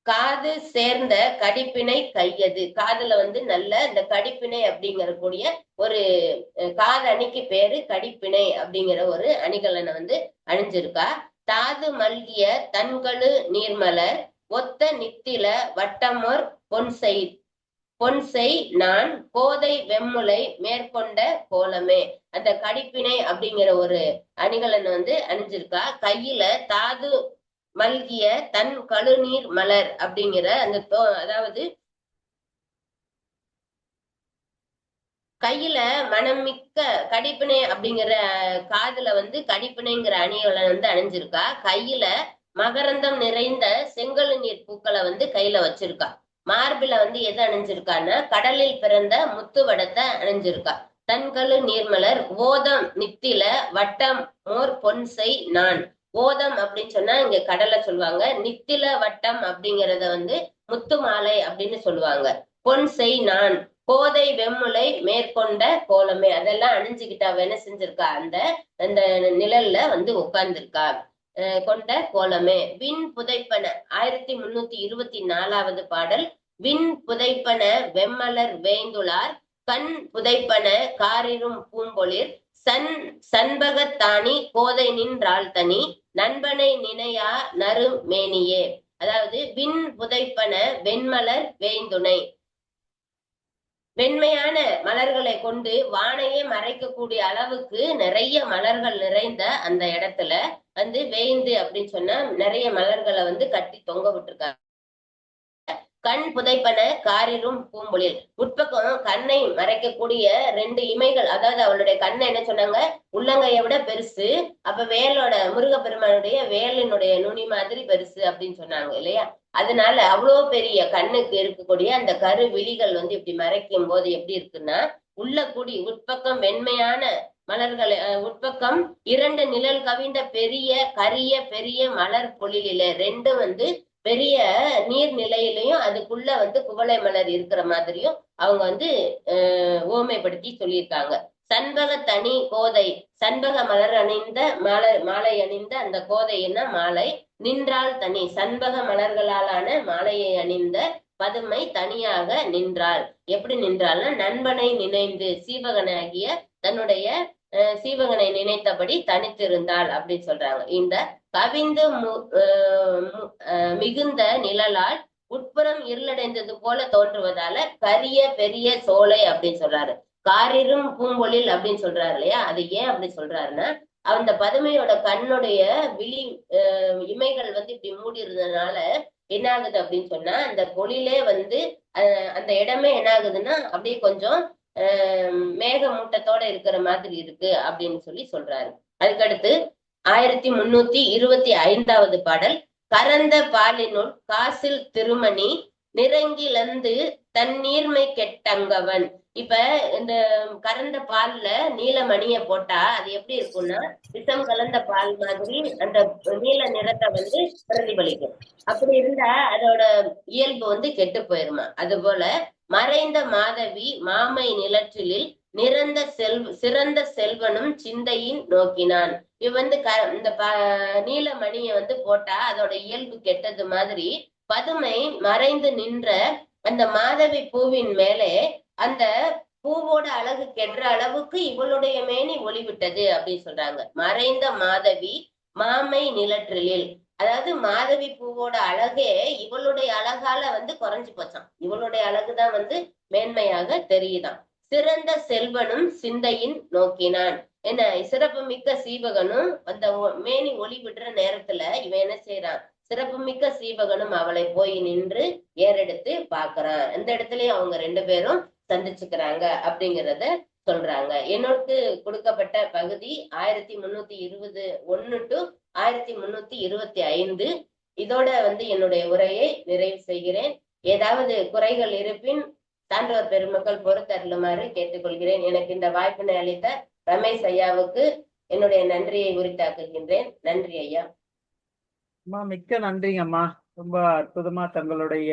Speaker 3: காது சேர்ந்த கடிப்பினை கையது, காதுல நல்ல இந்த கடிப்பினை அப்படிங்கிற கூடிய ஒரு காது அணிக்கு பேரு கடிப்பினை அப்படிங்கிற ஒரு அணிகலனை அணிஞ்சிருக்கா. தாது மல்கிய தன்களு நீர்மலர் ஒத்த நித்தில வட்டமோர் பொன்செய் நான் கோதை வெம்முலை மேற்கொண்ட கோலமே. அந்த கடிப்பினை அப்படிங்கிற ஒரு அணிகலன் அணிஞ்சிருக்கா. கையில தாது மல்கிய தன் கழுநீர் மலர் அப்படிங்கிற அந்த அதாவது கையில மனமிக்க கடிப்பினை அப்படிங்கிற காதுல கடிப்பினைங்கிற அணிகளை அணிஞ்சிருக்கா. கையில மகரந்தம் நிறைந்த செங்கழு நீர் பூக்களை கையில வச்சிருக்கா. மார்பில எது அணிஞ்சிருக்கான்னா கடலில் பிறந்த முத்து வடத்தை அணிஞ்சிருக்கா. தன்கழு நீர்மலர் ஓதம் நித்தில வட்டம் மோர் பொன்செய் நான். ஓதம் அப்படின்னு சொன்னா இங்க கடலை சொல்லுவாங்க. நித்தில வட்டம் அப்படிங்கறத முத்து மாலை அப்படின்னு சொல்லுவாங்க. பொன்செய் நான் கோதை வெம்முலை மேற்கொண்ட கோலமே, அதெல்லாம் அணிஞ்சுக்கிட்டா என்ன செஞ்சிருக்கா, அந்த நிழல்ல உட்கார்ந்துருக்கா. கொண்ட கோலமே. விண் புதைப்பன 1324வது பாடல். விண் புதைப்பன வெம்மலர் வேந்துளார் கண் புதைப்பன காரிரும் பூம்பொழிர் சண்பகத்தானி கோதை நின்றாள் தனி நண்பனை நினையா நறு மேனியே. அதாவது விண் புதைப்பன வெண்மலர் வேந்துணை, வெண்மையான மலர்களை கொண்டு வானையே மறைக்கக்கூடிய அளவுக்கு நிறைய மலர்கள் நிறைந்த அந்த இடத்துல வேய்ந்து அப்படின்னு சொன்னா நிறைய மலர்களை கட்டி தொங்க விட்டுருக்காங்க. கண் புதைப்பன காரிரும் பூம்பொழில், உட்பக்கம் கண்ணை மறைக்கக்கூடிய 2 இமைகள், அதாவது அவளுடைய கண்ணை என்ன சொன்னாங்க, உள்ளங்கையை விட பெருசு. அப்ப வேலோட முருகப்பெருமானுடைய வேலினுடைய நுனி மாதிரி பெருசு அப்படின்னு சொன்னாங்க இல்லையா. அதனால அவ்வளோ பெரிய கண்ணுக்கு இருக்கக்கூடிய அந்த கரு விழிகள் இப்படி மறைக்கும் போது எப்படி இருக்குன்னா, உள்ள கூடி உட்பக்கம் வெண்மையான மலர்களை, உட்பக்கம் 2 நிழல் கவிந்த பெரிய மலர் பொழிலில 2 பெரிய நீர் நிலையிலையும் அதுக்குள்ள குவளை மலர் இருக்கிற மாதிரியும் அவங்க ஓமைப்படுத்தி சொல்லியிருக்காங்க. சண்பக தனி கோதை, சண்பக மலர் அணிந்த மாலை அணிந்த அந்த கோதைன்னா மாலை. நின்றாள் தனி, சண்பக மலர்களாலான மாலையை அணிந்த பதுமை தனியாக நின்றாள். எப்படி நின்றாள்னா நண்பனை நினைந்து, சீவகனாகிய தன்னுடைய சீவகனை நினைத்தபடி தனித்திருந்தாள் அப்படின்னு சொல்றாங்க. இந்த கவிந்து மிகுந்த நிழலால் உட்புறம் இருளடைந்தது போல தோன்றுவதால கரிய பெரிய சோலை அப்படின்னு சொல்றாரு. காரிரும் பூம்பொழில் அப்படின்னு சொல்றாரு இல்லையா. அது ஏன் அப்படி சொல்றாருன்னா, அந்த பதுமையோட கண்ணுடைய விழி இமைகள் வந்து இப்படி மூடி இருந்ததுனால என்ன ஆகுது அப்படின்னு சொன்னா அந்த பொழிலே வந்து அந்த இடமே என்ன ஆகுதுன்னா அப்படியே கொஞ்சம் மேகமூட்டத்தோட இருக்கிற மாதிரி இருக்கு அப்படின்னு சொல்றாரு. அதுக்கடுத்து 1325வது பாடல். கரந்த பாலினுள் காசில் திருமணி நிறங்கிலந்து தண்ணீர்மை கெட்டங்கவன். இப்ப இந்த கறந்த பால்ல நீலமணிய போட்டா அது எப்படி இருக்கும்னா விஷம் கலந்த பால் மாதிரி அந்த நீல நிறத்தை வந்து பிரதிபலிக்கும். அப்படி இருந்தா அதோட இயல்பு வந்து கெட்டு போயிருமா. அது போல மறைந்த மாதவி மாமை நிலற்றிலில் சிறந்த செல்வனும் சிந்தையின் நோக்கினான். இவ வந்து இந்த நீலமணிய வந்து போட்டா அதோட இயல்பு கெட்டது மாதிரி பதுமை மறைந்து நின்ற அந்த மாதவி பூவின் மேலே அந்த பூவோட அழகு கெடுற அளவுக்கு இவளுடைய மேனி ஒளிவிட்டது அப்படின்னு சொல்றாங்க. மறைந்த மாதவி மாமை நிலற்றிலில், அதாவது மாதவி பூவோட அழகே இவளுடைய அழகால வந்து குறைஞ்சு போச்சான். இவளுடைய அழகுதான் வந்து மேன்மையாக தெரியுதாம். சிறந்த செல்வனும் சிந்தையின் நோக்கினான். என்ன சிறப்பு மிக்க சீவகனும் அந்த மேனி ஒளி விடுற நேரத்துல இவன் என்ன செய்யறான், சிறப்பு மிக்க சீவகனும் அவளை போய் நின்று ஏறெடுத்து பாக்குறான். அந்த இடத்துலயும் அவங்க 2 பேரும் சந்திச்சுக்கிறாங்க அப்படிங்கிறத சொல்றாங்க. என்னோடு கொடுக்கப்பட்ட பகுதி 1321 to 1325. இதோட வந்து என்னுடைய உரையை நிறைவு செய்கிறேன். ஏதாவது குறைகள் இருப்பின் சான்றோர் பெருமக்கள் பொறுத்தருளுமாறு கேட்டுக்கொள்கிறேன். எனக்கு இந்த வாய்ப்பினை அளித்த ரமேஷ் ஐயாவுக்கு என்னுடைய நன்றியை உரித்தாக்குகின்றேன். நன்றி ஐயா.
Speaker 1: மிக்க நன்றிங்கம்மா. ரொம்ப அற்புதமா தங்களுடைய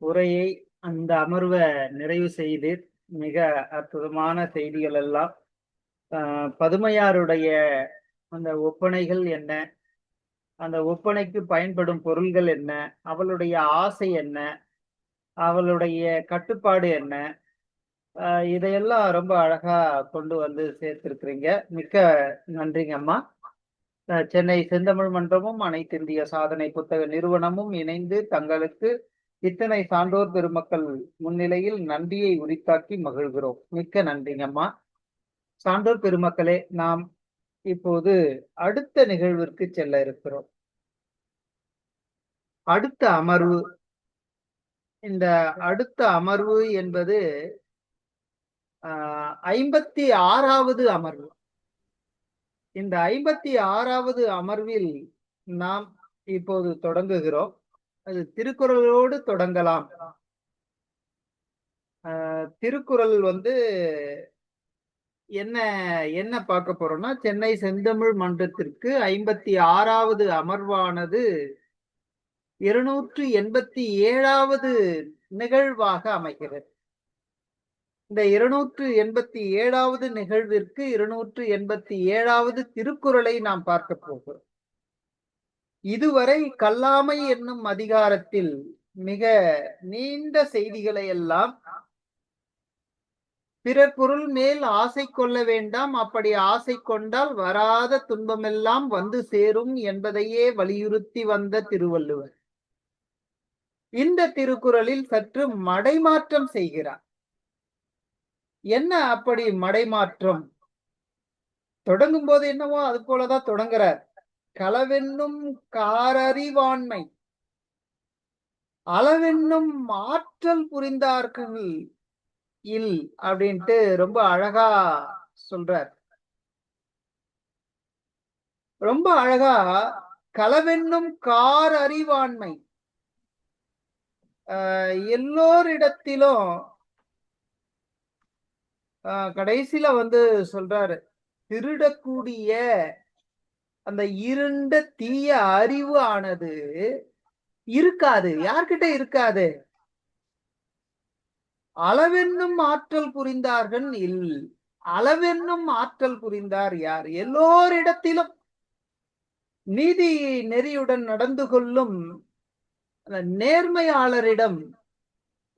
Speaker 1: உரையை அந்த அமர்வை நிறைவு செய்து மிக அற்புதமான செய்திகள் எல்லாம் பதுமையாருடைய அந்த ஒப்பனைகள் என்ன, அந்த ஒப்பனைக்கு பயன்படும் பொருள்கள் என்ன, அவளுடைய ஆசை என்ன, அவளுடைய கட்டுப்பாடு என்ன, இதையெல்லாம் ரொம்ப அழகா கொண்டு வந்து சேர்த்திருக்கிறீங்க. மிக்க நன்றிங்கம்மா. சென்னை செந்தமிழ் மன்றமும் அனைத்து இந்திய சாதனை புத்தக நிறுவனமும் இணைந்து தங்களுக்கு இத்தனை சான்றோர் பெருமக்கள் முன்னிலையில் நன்றியை உரித்தாக்கி மகிழ்கிறோம். மிக்க நன்றிங்கம்மா. சான்றோர் பெருமக்களே, நாம் இப்போது அடுத்த நிகழ்விற்கு செல்ல இருக்கிறோம். அடுத்த அமர்வு, இந்த அடுத்த அமர்வு என்பது 56வது அமர்வு. இந்த 56வது அமர்வில் நாம் இப்போது தொடங்குகிறோம். அது திருக்குறளோடு தொடங்கலாம். திருக்குறள் வந்து என்ன பார்க்க போறோம்னா, சென்னை செந்தமிழ் மன்றத்திற்கு 56வது அமர்வானது 287வது நிகழ்வாக அமைகிறது. இந்த 287வது நிகழ்விற்கு 287வது திருக்குறளை நாம் பார்க்க போகிறோம். இதுவரை கல்லாமை என்னும் அதிகாரத்தில் மிக நீண்ட செய்திகளை எல்லாம் பிறர் பொருள் மேல் ஆசை கொள்ள வேண்டாம், அப்படி ஆசை கொண்டால் வராத துன்பமெல்லாம் வந்து சேரும் என்பதையே வலியுறுத்தி வந்த திருவள்ளுவர் இந்த திருக்குறளில் சற்று மடைமாற்றம் செய்கிறார். என்ன அப்படி மடைமாற்றம்? தொடங்கும் போது என்னவோ அது போலதான் தொடங்குறார். களவென்னும் காரறிவாண்மை அளவென்னும் ஆற்றல் புரிந்தார்கள் இல் அப்படின்ட்டு ரொம்ப அழகா சொல்றார். ரொம்ப அழகா களவென்னும் கார் அறிவாண்மை எல்லோரிடத்திலும் கடைசியில வந்து சொல்றாரு, திருடக்கூடிய அந்த இருண்ட தீய அறிவு ஆனது இருக்காது. யார்கிட்ட இருக்காது? அளவென்னும் ஆற்றல் புரிந்தார்கள் இல். அளவென்னும் ஆற்றல் புரிந்தார் யார்? எல்லோரிடத்திலும் நீதி நெறியுடன் நடந்து கொள்ளும் நேர்மையாளரிடம்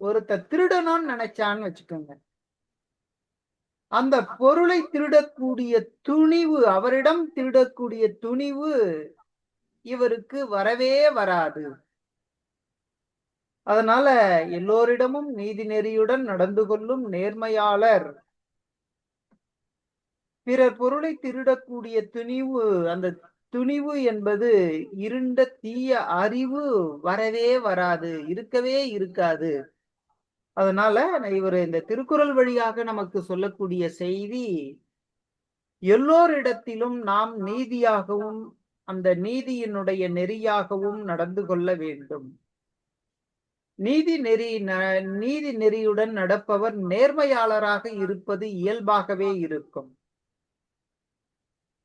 Speaker 1: ஒருத்த திருடணும்னு நினைச்சான்னு வச்சுக்கோங்க, அந்த பொருளை திருடக்கூடிய துணிவு, அவரிடம் திருடக்கூடிய துணிவு இவருக்கு வரவே வராது. அதனால எல்லோரிடமும் நீதி நெறியுடன் நடந்து கொள்ளும் நேர்மையாளர் பிறர் பொருளை திருடக்கூடிய துணிவு, அந்த துணிவு என்பது இருண்ட தீய அறிவு வரவே வராது, இருக்கவே இருக்காது. அதனால இவர் இந்த திருக்குறள் வழியாக நமக்கு சொல்லக்கூடிய செய்தி, எல்லோரிடத்திலும் நாம் நீதியாகவும் அந்த நீதியினுடைய நெறியாகவும் நடந்து கொள்ள வேண்டும். நீதி நெறியுடன் நடப்பவர் நேர்மையாளராக இருப்பது இயல்பாகவே இருக்கும்.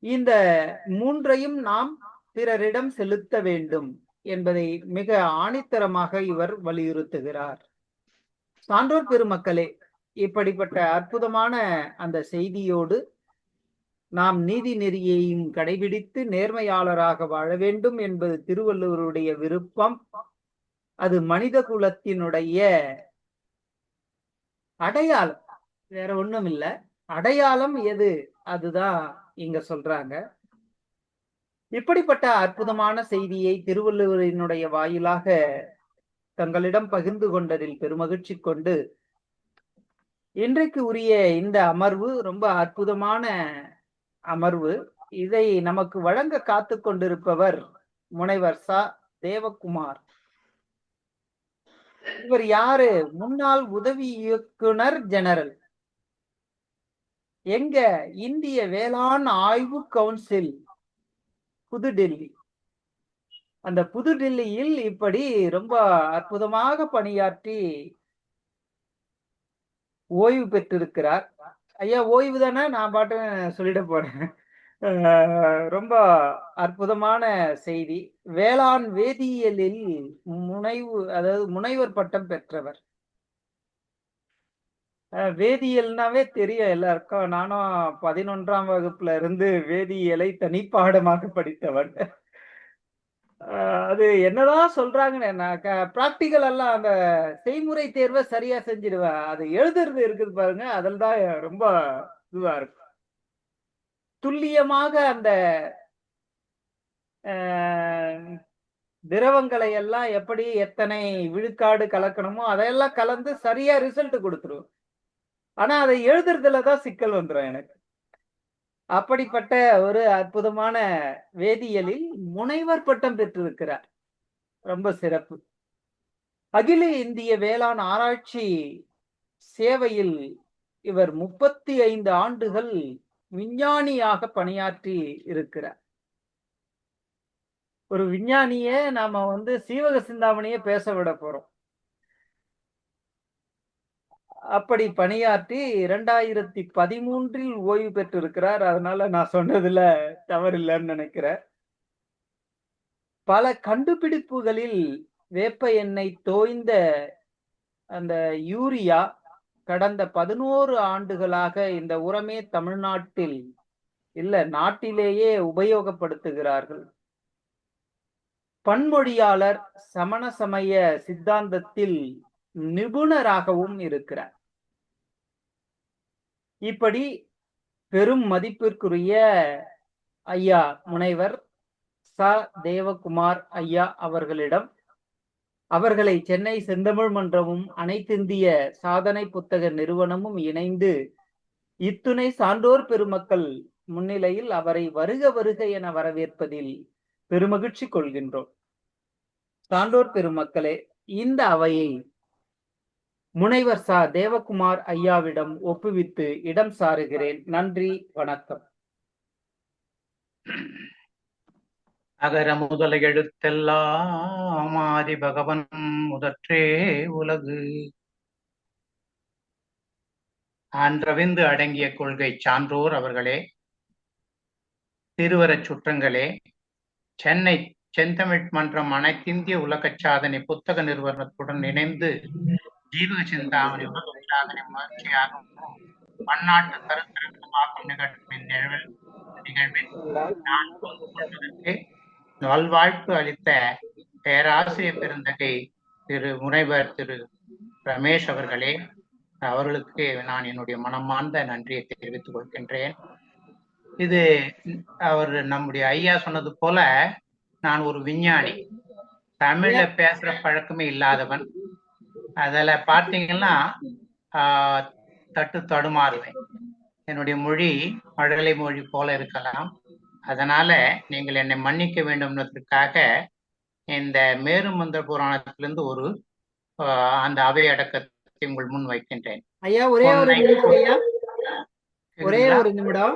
Speaker 1: இந்த மூன்றையும் நாம் பிறரிடம் செலுத்த வேண்டும் என்பதை மிக ஆணித்தரமாக இவர் வலியுறுத்துகிறார். சான்றோர் பெருமக்களே, இப்படிப்பட்ட அற்புதமான அந்த செய்தியோடு நாம் நீதி நெறியையும் கடைபிடித்து நேர்மையாளராக வாழ வேண்டும் என்பது திருவள்ளுவருடைய விருப்பம். அது மனித குலத்தினுடைய அடையாளம், வேற ஒண்ணும் இல்ல. அடையாளம் எது? அதுதான் இங்க சொல்றாங்க. இப்படிப்பட்ட அற்புதமான செய்தியை திருவள்ளுவரினுடைய வாயிலாக தங்களிடம் பகிர்ந்து கொண்டதில் பெருமகிழ்ச்சி கொண்டு, இன்றைக்கு உரிய இந்த அமர்வு ரொம்ப அற்புதமான அமர்வு. இதை நமக்கு வழங்க காத்து கொண்டிருப்பவர் முனைவர் ச. தேவகுமார். இவர் யாரு? முன்னாள் உதவி இயக்குனர் ஜெனரல். எங்க? இந்திய வேளாண் ஆய்வு கவுன்சில், புதுடெல்லி. அந்த புதுடெல்லியில் இப்படி ரொம்ப அற்புதமாக பணியாற்றி ஓய்வு பெற்றிருக்கிறார். ஐயா ஓய்வு தானே, நான் பாட்டு சொல்லிட போறேன். ரொம்ப அற்புதமான செய்தி. வேளாண் வேதியியலில் முனைவர் பட்டம் பெற்றவர். வேதியியல்னாவே தெரியும் எல்லாருக்கும். நானும் 11ஆம் வகுப்புல இருந்து வேதியியலை தனிப்பாடமாக படித்தவன். அது என்னதான் சொல்றாங்கன்னு, நான் பிராக்டிக்கல் எல்லாம் அந்த செய்முறை தேர்வை சரியா செஞ்சிடுவேன். அது எழுதுறது இருக்குது பாருங்க, அதில் தான் ரொம்ப இதுவா இருக்கும். துல்லியமாக அந்த திரவங்களை எல்லாம் எப்படி எத்தனை விழுக்காடு கலக்கணுமோ அதையெல்லாம் கலந்து சரியா ரிசல்ட் கொடுத்துருவோம். ஆனா அதை எழுதுறதுலதான் சிக்கல் வந்துடும் எனக்கு. அப்படிப்பட்ட ஒரு அற்புதமான வேதியியலில் முனைவர் பட்டம் பெற்றிருக்கிறார். ரொம்ப சிறப்பு. அகில இந்திய வேளாண் ஆராய்ச்சி சேவையில் இவர் 35 ஆண்டுகள் விஞ்ஞானியாக பணியாற்றி இருக்கிறார். ஒரு விஞ்ஞானிய நாம சீவக சிந்தாமணியே பேச விட போறோம். அப்படி பணியாற்றி 2013 ஓய்வு பெற்றிருக்கிறார். அதனால நான் சொன்னதுல தவறில்லைன்னு நினைக்கிறேன். பல கண்டுபிடிப்புகளில் வேப்ப எண்ணெய் தோய்ந்த அந்த யூரியா கடந்த 11 ஆண்டுகளாக இந்த உரமே தமிழ்நாட்டில் இல்ல நாட்டிலேயே உபயோகப்படுத்துகிறார்கள். பன்மொழியாளர், சமண சமய சித்தாந்தத்தில் நிபுணராகவும் இருக்கிறார். இப்படி பெரும் மதிப்பிற்குரிய ஐயா முனைவர் ச. தேவகுமார் ஐயா அவர்களிடம், அவர்களை சென்னை செந்தமிழ் மன்றமும் அனைத்திந்திய சாதனை புத்தக நிறுவனமும் இணைந்து இத்துணை சான்றோர் பெருமக்கள் முன்னிலையில் அவரை வருக வருக என வரவேற்பதில் பெருமகிழ்ச்சி கொள்கின்றோம். சான்றோர் பெருமக்களே, இந்த அவையை முனைவர் ச. தேவகுமார் ஐயாவிடம் ஒப்புவித்து இடம் சாருகிறேன். நன்றி, வணக்கம்.
Speaker 4: அகர முதல எழுத்தெல்லாம் ஆதி பகவன் முதற்றே உலகு. ஆன்றவிந்து அடங்கிய கொள்கை சான்றோர் அவர்களே, திருவரச் சுற்றங்களே, சென்னை செந்தமிழ் மன்றம் அனைத்திந்திய உலக சாதனை புத்தக நிறுவனத்துடன் இணைந்து ஜீவக சிந்தாமணி உலக சாதனை முயற்சியாகவும் பன்னாட்டு கருத்தரங்கமாக்கும் நிகழ்வில் நான் பங்கு கொள்வதற்கு நல்வாழ்ப்பு அளித்த பேராசிரியர் பெருந்தகை திரு முனைவர் திரு ரமேஷ் அவர்களே, அவர்களுக்கு நான் என்னுடைய மனமார்ந்த நன்றியை தெரிவித்துக் கொள்கின்றேன். இது அவர் நம்முடைய ஐயா சொன்னது போல, நான் ஒரு விஞ்ஞானி, தமிழ்ல பேசுற பழக்கமே இல்லாதவன். அதில் பார்த்தீங்கன்னா தடுமாறுவேன். என்னுடைய மொழி மழலை மொழி போல இருக்கலாம். அதனால நீங்கள் என்னை மன்னிக்க வேண்டும்ன்றதுக்காக இந்த மேருமந்திர புராணத்திலிருந்து ஒரு அந்த அவை அடக்கத்தை உங்கள் முன் வைக்கின்றேன்.
Speaker 1: ஐயா ஒரே ஒரு
Speaker 4: பொன்னை
Speaker 1: நிமிடம் ஐயா, ஒரே
Speaker 4: கேக்குதுங்களா?
Speaker 1: ஒரு நிமிடம்.